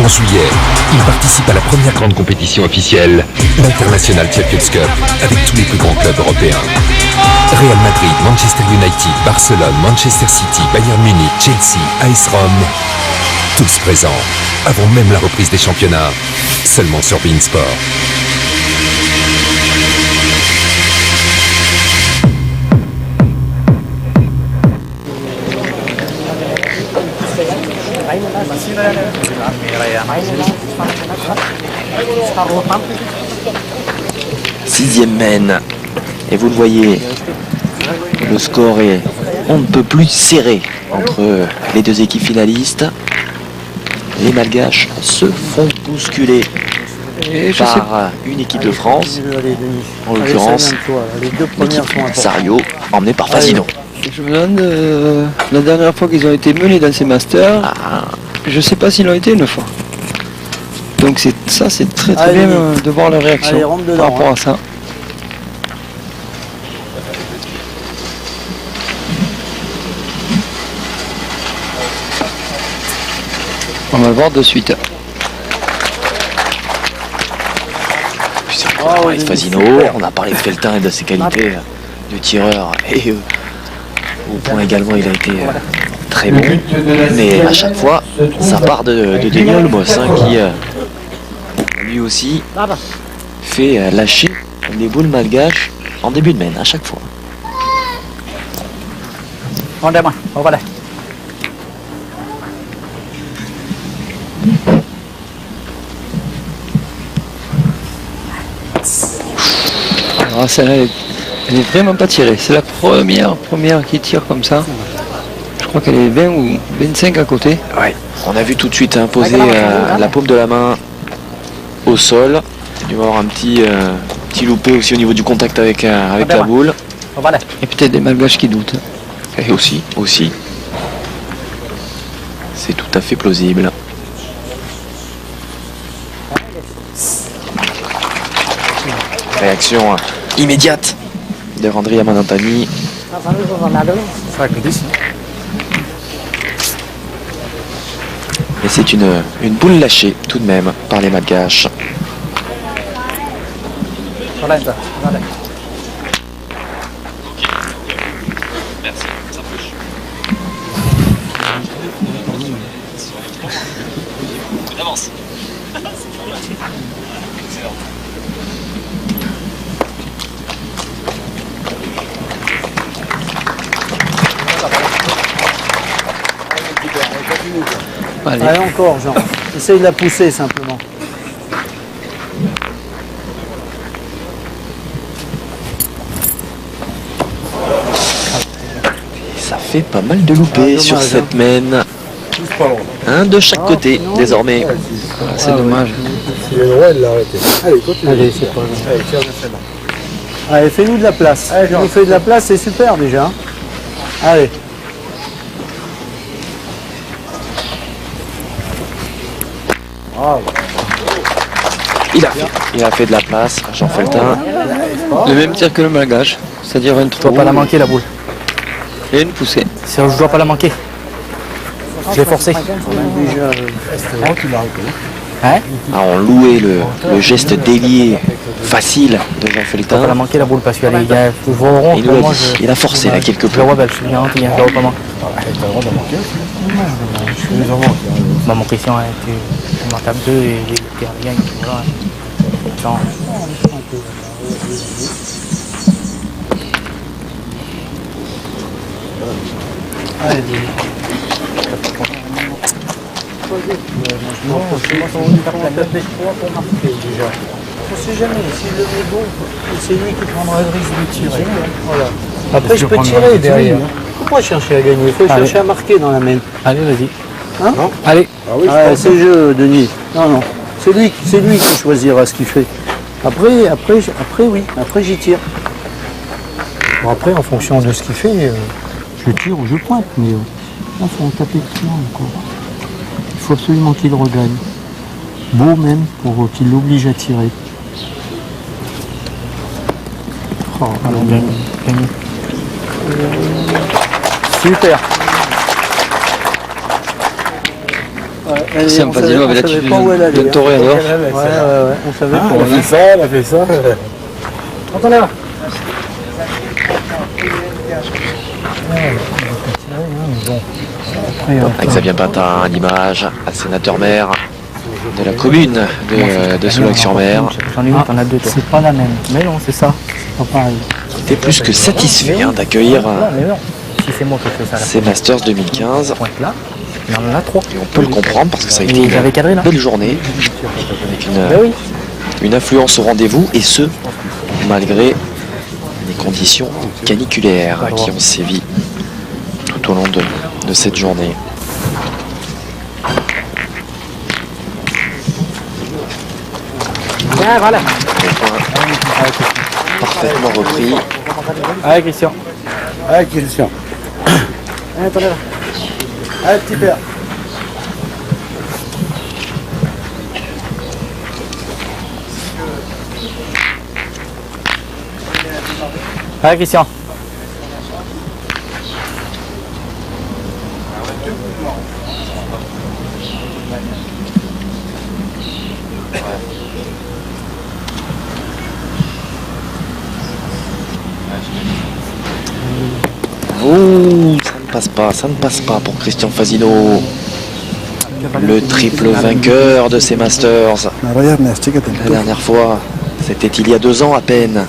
En juillet, il participe à la première grande compétition officielle, l'International Champions Cup, avec tous les plus grands clubs européens. Real Madrid, Manchester United, Barcelone, Manchester City, Bayern Munich, Chelsea, AS Rome, tous présents, avant même la reprise des championnats, seulement sur beIN Sport. Sixième mène. Et vous le voyez, le score est on ne peut plus serré entre les deux équipes finalistes. Les Malgaches se font bousculer par une équipe de France, en l'occurrence l'équipe Sario, emmenée par Fasino. Je me demande, la dernière fois qu'ils ont été menés dans ces masters, je sais pas s'ils l'ont été une fois. Donc c'est très Allez, bien de voir leur réaction allez, rentre dedans, par rapport hein. à ça. On va le voir de suite. Puis c'est on a parlé de Fasino, on a parlé de Feltin et de ses qualités de tireur. Et au point également, il a été très bon. Mais à chaque fois, ça part de Denis Olmos, qui lui aussi fait lâcher les boules malgaches en début de mène, à chaque fois. Rendez-moi, voilà. Alors celle-là, elle est vraiment pas tirée. C'est la première qui tire comme ça. Je crois qu'elle est 20 ou 25 à côté. Ouais, on a vu tout de suite poser la paume de la main au sol. Il doit y avoir un petit loupé aussi au niveau du contact avec la boule. Voilà. Et peut-être des malgaches qui doutent. Et aussi. C'est tout à fait plausible. Réaction immédiate de Randri Amanantani. Et c'est une boule lâchée tout de même par les malgaches. Allez, encore, Jean. Essaye de la pousser simplement. Ça fait pas mal de loupés sur cette mène. Un de chaque côté désormais. C'est dommage. Il a le droit, il l'a arrêté. Allez, continue. Allez, c'est pas grave. Allez, tiens, celle-là. Allez, fais-nous de la place. Allez, Tu nous fais de la place, c'est super déjà. Allez. Il a fait de la place, Jean Feltin. Le même tir que le malgache, c'est-à-dire un Je trou dois pas la manquer la boule. et une poussée. Je dois pas la manquer. Je l'ai forcé. Hein? On louait le geste délié facile de Jean Je dois pas la Feltin. manquer la boule parce qu'elle est je vois au rond. Il nous l'a moi, dit, il a forcé là quelque je peu. la vois belle, je suis bien gentil, je la vois pas manquer. Bah, mon Christian, tu m'en tapes deux et les pierres gagnent. Voilà. Attends. On sait jamais, s'il le met bon, c'est lui qui prendra le risque de tirer. Voilà. Après, je peux tirer derrière. Pourquoi chercher à gagner? Il faut chercher à marquer dans la main. Allez, vas-y. Hein? Allez. Ah, c'est le jeu, Denis. Non. C'est lui qui choisira ce qu'il fait. Après, oui. Après, j'y tire. Bon, après, en fonction de ce qu'il fait, je tire ou je pointe. Mais là, il faut en taper dessus encore. Il faut absolument qu'il regagne. Beau même, pour qu'il l'oblige à tirer. Oh, alors, Gagné. super. C'est un Fasino avec l'attitude d'un toréador. Ouais, on savait pas. Elle a fait ça, elle a fait ça. Attendez là. Xavier Pintin, une image à sénateur-maire de la commune de Soulac-sur-Mer. J'en ai une, t'en as deux, toi. C'est pas la même. Mais non, c'est ça. C'est pas pareil. Qui était plus que satisfait d'accueillir Mais non. Si c'est moi qui fais ça, là. ces Masters 2015. Pointe là. Il y en a trois. Et on peut le comprendre parce que ça a Et été j'avais cadré, là. une belle journée avec Ben oui. une influence au rendez-vous, et ce malgré les conditions caniculaires qui ont sévi tout au long de cette journée. Ah, voilà. Le point parfaitement repris. Allez, Christian. Allez, Christian. Allez, attendez là. Allez, petit père. Allez, Christian. Oh, ça ne passe pas pour Christian Fasino. Le triple vainqueur de ces Masters. La dernière fois, c'était il y a 2 ans à peine.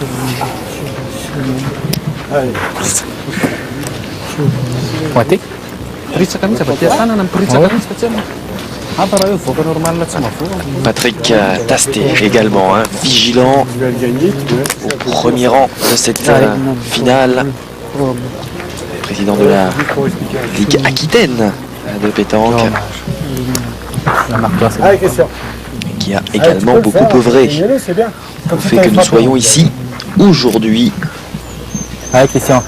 Pointé. Patrick Tasté également, hein, vigilant au premier rang de cette finale. Président de la Ligue Aquitaine de pétanque, qui a également beaucoup œuvré au fait que nous soyons ici aujourd'hui. Allez, Christian.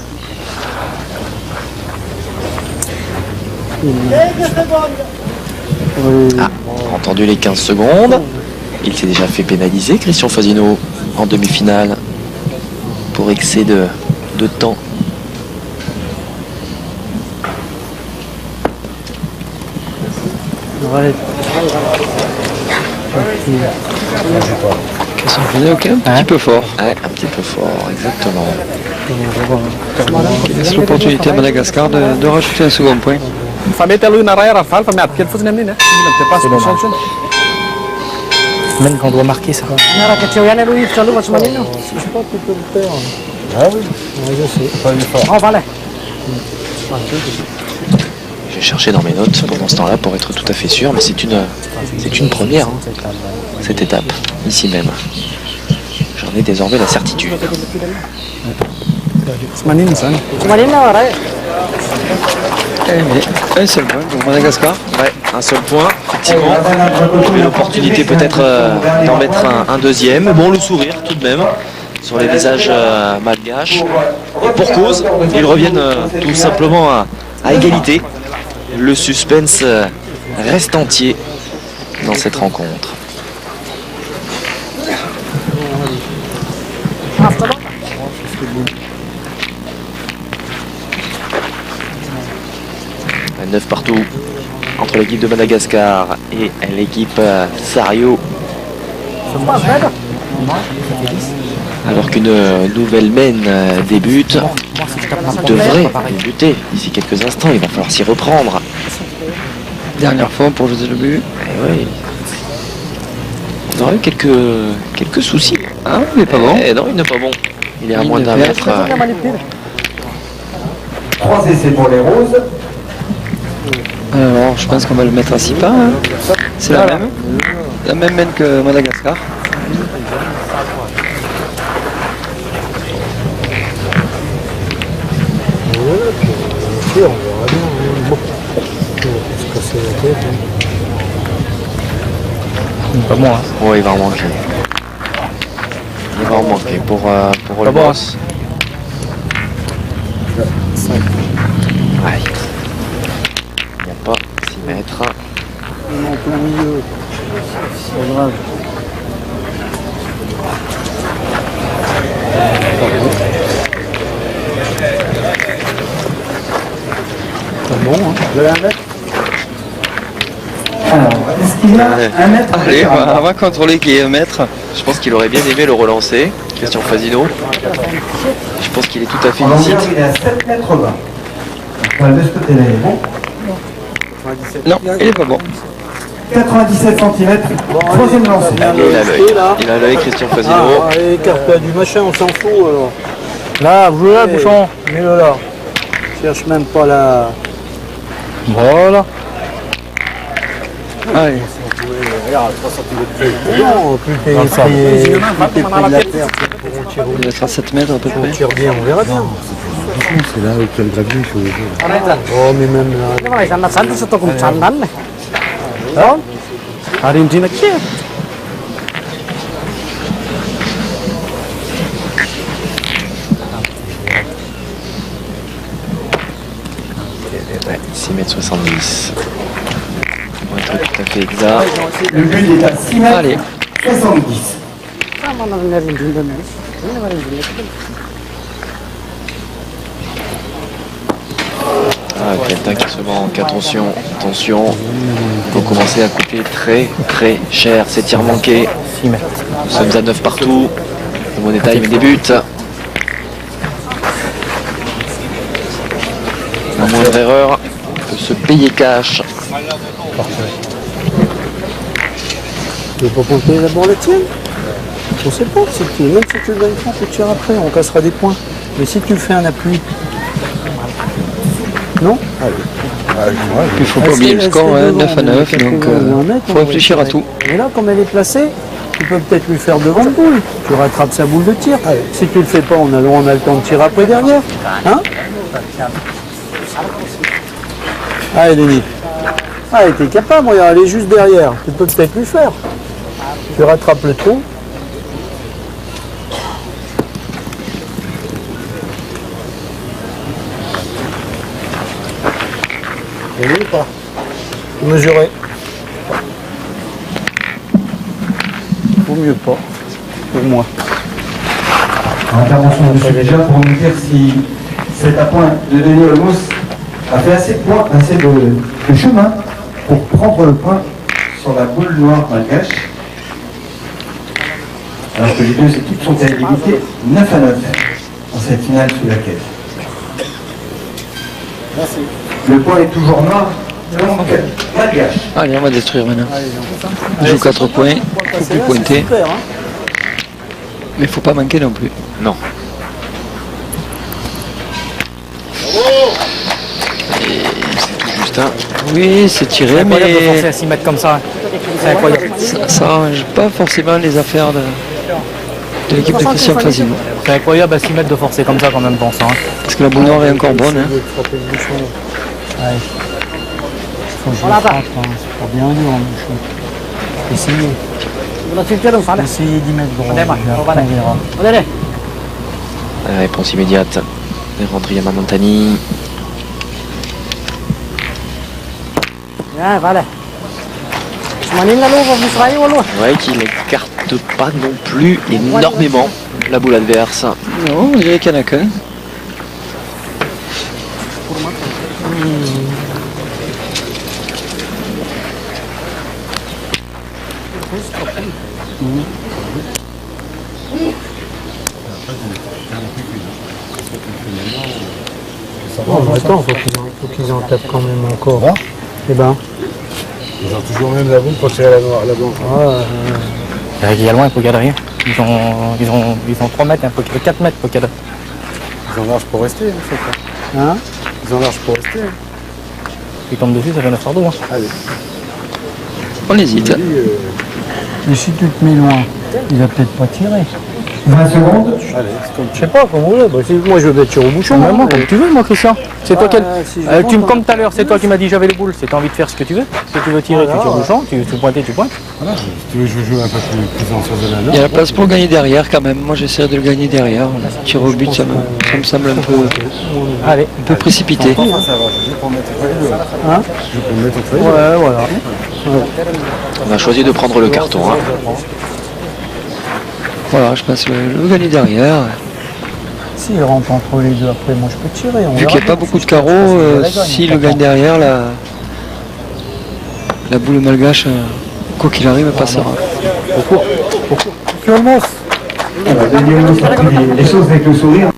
Ah, entendu les 15 secondes. Il s'est déjà fait pénaliser, Christian Fasino, en demi-finale pour excès de temps. Christian Fasino, ok, un petit peu fort. Ouais, un petit peu fort, exactement. Il laisse l'opportunité à Madagascar de rajouter un second point. Même qu'on doit marquer ça. J'ai cherché dans mes notes pendant ce temps-là pour être tout à fait sûr, mais c'est une première, hein, cette étape, ici même. J'en ai désormais la certitude. Un seul point pour Madagascar. Ouais, un seul point, effectivement. J'ai eu l'opportunité peut-être d'en mettre un deuxième. Mais bon, le sourire tout de même sur les visages malgaches. Et pour cause, ils reviennent tout simplement à égalité. Le suspense reste entier dans cette rencontre. Un 9 partout entre l'équipe de Madagascar et l'équipe Sario. Alors qu'une nouvelle mène débute, devrait débuter d'ici quelques instants. Il va falloir s'y reprendre. Dernière fois pour jeter le but. Et ouais. On aurait eu quelques soucis. Ah, il n'est pas bon. Non, il n'est pas bon. Il est à moins d'un mètre. 3 essais pour les roses. Alors, je pense qu'on va le mettre à 6 pas. Hein. C'est la même mène que Madagascar. Pas moi. Hein. Ouais, il va en manquer. Il va en manquer pour le boss. Ouais. Il n'y a pas 6 mètres. En plein milieu. C'est grave. C'est bon, hein. Vous avez un mètre? Alors, est-ce qu'il y a un mètre? Allez, on va contrôler qui est un mètre. Je pense qu'il aurait bien aimé le relancer, Christian Fasino. Je pense qu'il est tout à fait En licite. longueur, il est à 7 mètres 20. Enfin, de ce côté-là, il est bon. Non, il est pas bon. 97 cm, troisième lancé. Il a l'œil. Il a l'œil, Christian Fasino. Ah, allez, carte du machin, on s'en fout alors. Là, vous là, bouchon. Mets-le là. Cherche même pas la. Voilà. Allez. Regarde, 3 cm. Non, plus t'es près de la terre, Il va être à 7 mètres à peu on près. tire bien, on verra bien. C'est là où tu as le gravier, il faut le jouer. Oh, mais même là. Argentina qui? 6,70 m. Pour être tout à fait exact. Le but est à 6 mètres Allez. 70. Ah, Quentin qui se manque, attention, attention. Il faut commencer à coûter très très cher. Ces tirs manqués. 6 mètres. Nous sommes à 9 partout. Le Money Time débute. La moindre erreur peut se payer cash. Tu veux pas compter d'abord le tienne? On sait pas, si tu, même si tu le gagnes pas, tu tires après, on cassera des points. Mais si tu fais un appui. Non? Il ne faut pas oublier le score, 9 à 9, donc il faut réfléchir à tout. Et là, comme elle est placée, tu peux peut-être lui faire devant le boule. Tu rattrapes sa boule de tir. Si tu le fais pas, on a le temps de tirer après derrière. Hein? Allez, Denis. Allez, t'es capable, regarde, elle est juste derrière. Tu peux peut-être lui faire. Tu rattrapes le trou. Et lui ou pas? Mesurer. Ou mieux pas, pour moi. Intervention de déjà pour nous dire si cet appoint de Denis Olmos a fait assez de points, assez de chemin pour prendre le point sur la boule noire malgache. Alors que les deux équipes sont à égalité 9 à 9 dans cette finale sous la caisse. Merci. Le point est toujours noir, donc malgache. Allez, on va détruire maintenant. Il joue 4 points, il faut plus pointer. Mais il faut pas manquer non plus. Non. Et c'est tout juste un. Oui, c'est tiré, C'est incroyable de mais forcer à 6 mètres comme ça. C'est incroyable. ça n'arrange pas forcément les affaires de l'équipe de Christian Fasino. C'est incroyable à 6 mètres de forcer comme ça quand même, pense. Hein. Parce que la boule noire est encore bonne. Hein. Ouais. Faut que je le frappe, hein. C'est pas bien dur en bouchon. Essayez. Essayez d'y mettre gros. Après, on verra. La réponse immédiate de Randriama Montani. Ouais, qu'il n'écarte pas non plus énormément la boule adverse. Non, on dirait qu'il n'y en a qu'un. Bon, attends, faut qu'ils en tapent quand même encore. Eh ben. Ils ont toujours même la boule pour tirer la blanche. Il y a loin, Pocada, rien. Ils ont 3 mètres, 4 mètres, Pocada. Ils ont large pour rester, en fait. Hein? Ils ont large pour rester. Ils tombent dessus, ça fait 9 par 2. Hein. Allez. On hésite. Mais si tu te mets loin, il va peut-être pas tirer. 20 secondes. Allez, c'est comme Je sais pas, comme vous voulez. Bah, moi, je vais mettre tir au bouchon. Même moi, comme tu veux, moi, Christian. C'est toi qui. si je monte, Comme tout à l'heure, c'est toi qui m'as dit j'avais les boules. C'est t'as envie de faire ce que tu veux. Si tu veux tirer, tu tires au bouchon. Tu veux pointer, tu pointes. Voilà, si tu veux, je joue un peu plus en sur de la norme. Il y a la place pour gagner derrière quand même. Moi j'essaie de le gagner derrière. Tir au but, ça me semble Allez. un peu précipité. Ça va, je vais pour mettre entre les deux. Hein? Je vais pour mettre entre les deux. Ouais, voilà. On a choisi de prendre le carton. Hein. Voilà, je pense le gagner derrière. S'il rentre entre les deux, après, moi, je peux tirer. Vu qu'il n'y a pas beaucoup de carreaux, s'il le gagne derrière, la boule malgache, quoi qu'il arrive, passera. Olmos. Denis Olmos a pris les choses avec le sourire.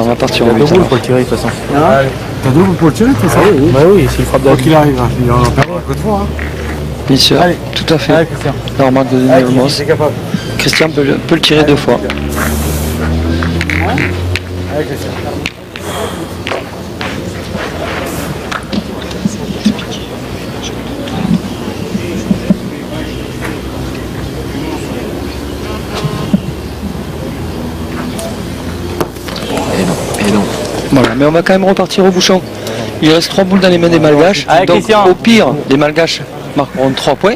on va partir Il au a 8. deux boules pour le tirer de toute façon. T'as double pour le tirer, tout ça? Oui, bah oui, s'il frappe de Quoi la qu'il arrive, hein, il en perdra que 3. Hein. Bien sûr, Allez. tout à fait. Allez, Christian. La remarque de Denis Olmos. C'est capable. Christian peut le tirer 2 fois. Allez, Christian. Et non. Voilà, mais on va quand même repartir au bouchon. Il reste 3 boules dans les mains des Malgaches. Allez, Donc Christian. au pire, les Malgaches marqueront 3 points.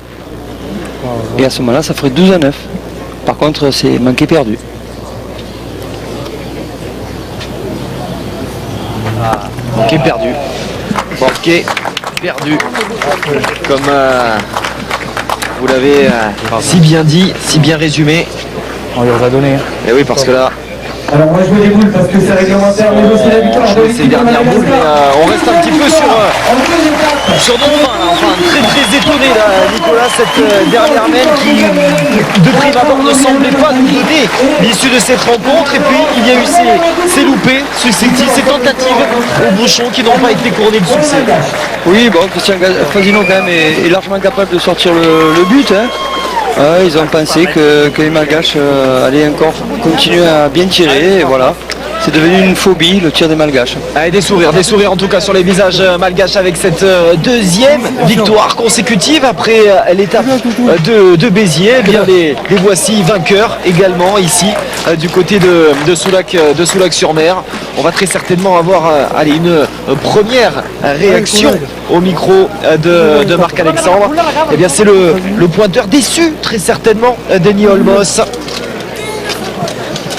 Et à ce moment-là, ça ferait 12-9. Par contre, c'est manqué perdu. Manqué perdu. Manqué perdu. Comme vous l'avez si bien dit, si bien résumé. On leur a donné. Et oui, parce que là, Alors on va jouer des boules parce que c'est réglementaire, mais aussi la victoire de ces l'équipe de dernières boules, mais Madagascar. on reste un petit peu sur En deux étapes. notre fin, là. Enfin, très étonné là, Nicolas, cette dernière même qui de prime abord ne semblait pas nous donner l'issue de cette rencontre. Et puis il y a eu ces loupés successifs, ces tentatives au bouchon qui n'ont pas été couronnées de succès. Oui, bon, Christian Fasino quand même est largement capable de sortir le but. Hein. Ils ont pensé que les Malgaches allaient encore continuer à bien tirer. Et voilà, c'est devenu une phobie, le tir des Malgaches. Allez, des sourires en tout cas sur les visages malgaches avec cette deuxième victoire consécutive après l'étape de Béziers. Eh bien, les voici vainqueurs également ici du côté de Soulac-sur-Mer. On va très certainement avoir une première réaction au micro de Marc-Alexandre. Eh bien, c'est le pointeur déçu très certainement, Denis Olmos.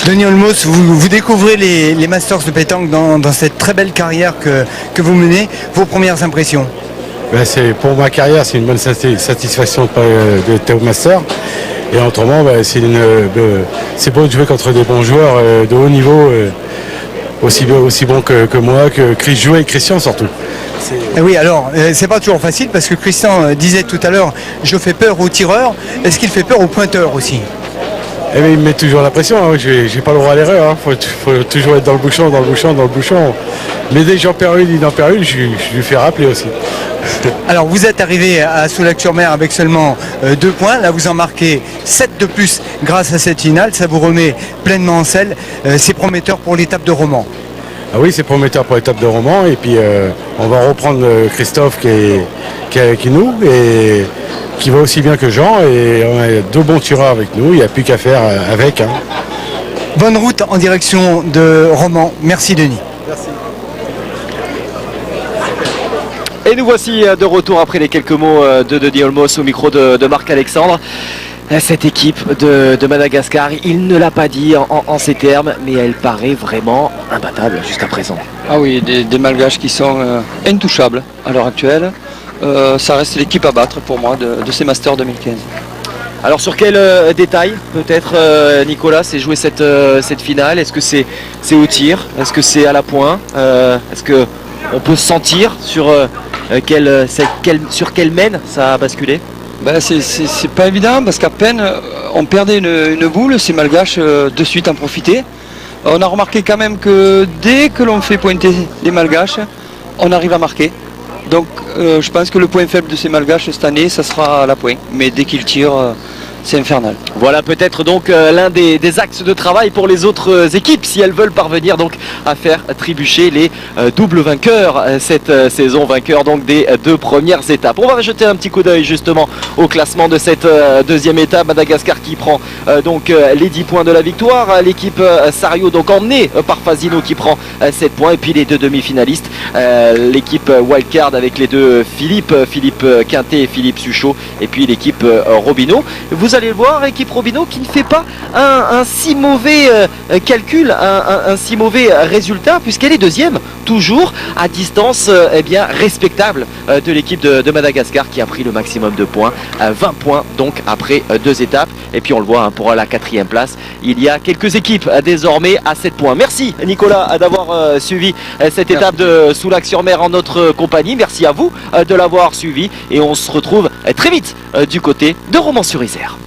Denis Olmos, vous découvrez les Masters de pétanque dans cette très belle carrière que vous menez. Vos premières impressions? Ben, pour ma carrière, c'est une bonne satisfaction de être au Master. Et autrement, ben, c'est beau de jouer contre des bons joueurs de haut niveau, aussi bons que moi, que Chris jouait et Christian surtout. Oui, alors, c'est pas toujours facile parce que Christian disait tout à l'heure, je fais peur aux tireurs. Est-ce qu'il fait peur aux pointeurs aussi? Eh bien, il me met toujours la pression, hein. J'ai pas le droit à l'erreur, hein. Faut toujours être dans le bouchon. Mais dès que j'en perds une, il en perd une, je lui fais rappeler aussi. Alors vous êtes arrivé à Soulac-sur-Mer avec seulement 2 points, là vous en marquez 7 de plus grâce à cette finale, ça vous remet pleinement en selle, c'est prometteur pour l'étape de Romans. Ah oui, c'est prometteur pour l'étape de Romans, et puis on va reprendre Christophe qui est avec nous, et qui va aussi bien que Jean, et on a 2 bons tireurs avec nous, il n'y a plus qu'à faire avec. Hein. Bonne route en direction de Romans, merci Denis. Merci. Et nous voici de retour après les quelques mots de Denis Olmos au micro de Marc-Alexandre. Cette équipe de Madagascar, il ne l'a pas dit en ces termes, mais elle paraît vraiment imbattable jusqu'à présent. Ah oui, des Malgaches qui sont intouchables à l'heure actuelle. Ça reste l'équipe à battre pour moi de ces Masters 2015. Alors sur quel détail peut-être Nicolas, c'est jouer cette finale? Est-ce que c'est au tir? Est-ce que c'est à la pointe? Est-ce qu'on peut sentir sur quelle mène ça a basculé? Ben, c'est pas évident parce qu'à peine on perdait une boule, ces Malgaches de suite en profitaient. On a remarqué quand même que dès que l'on fait pointer les Malgaches, on arrive à marquer. Donc je pense que le point faible de ces Malgaches cette année, ça sera à la pointe. Mais dès qu'ils tirent, c'est infernal. Voilà peut-être donc l'un des axes de travail pour les autres équipes si elles veulent parvenir donc à faire trébucher les doubles vainqueurs cette saison, vainqueurs donc des 2 premières étapes. On va jeter un petit coup d'œil justement au classement de cette deuxième étape. Madagascar qui prend donc les 10 points de la victoire, l'équipe Sario donc emmenée par Fasino qui prend 7 points, et puis les 2 demi-finalistes, l'équipe Wildcard avec les 2 Philippe Quintet et Philippe Suchot, et puis l'équipe Robineau. Vous allez le voir, équipe Robineau qui ne fait pas un si mauvais calcul, un si mauvais résultat, puisqu'elle est deuxième, toujours à distance respectable de l'équipe de Madagascar qui a pris le maximum de points, 20 points donc après 2 étapes. Et puis on le voit pour la 4e place, il y a quelques équipes désormais à 7 points. Merci Nicolas d'avoir suivi cette étape de Soulac-sur-Mer en notre compagnie. Merci à vous de l'avoir suivi, et on se retrouve très vite du côté de Romans-sur-Isère.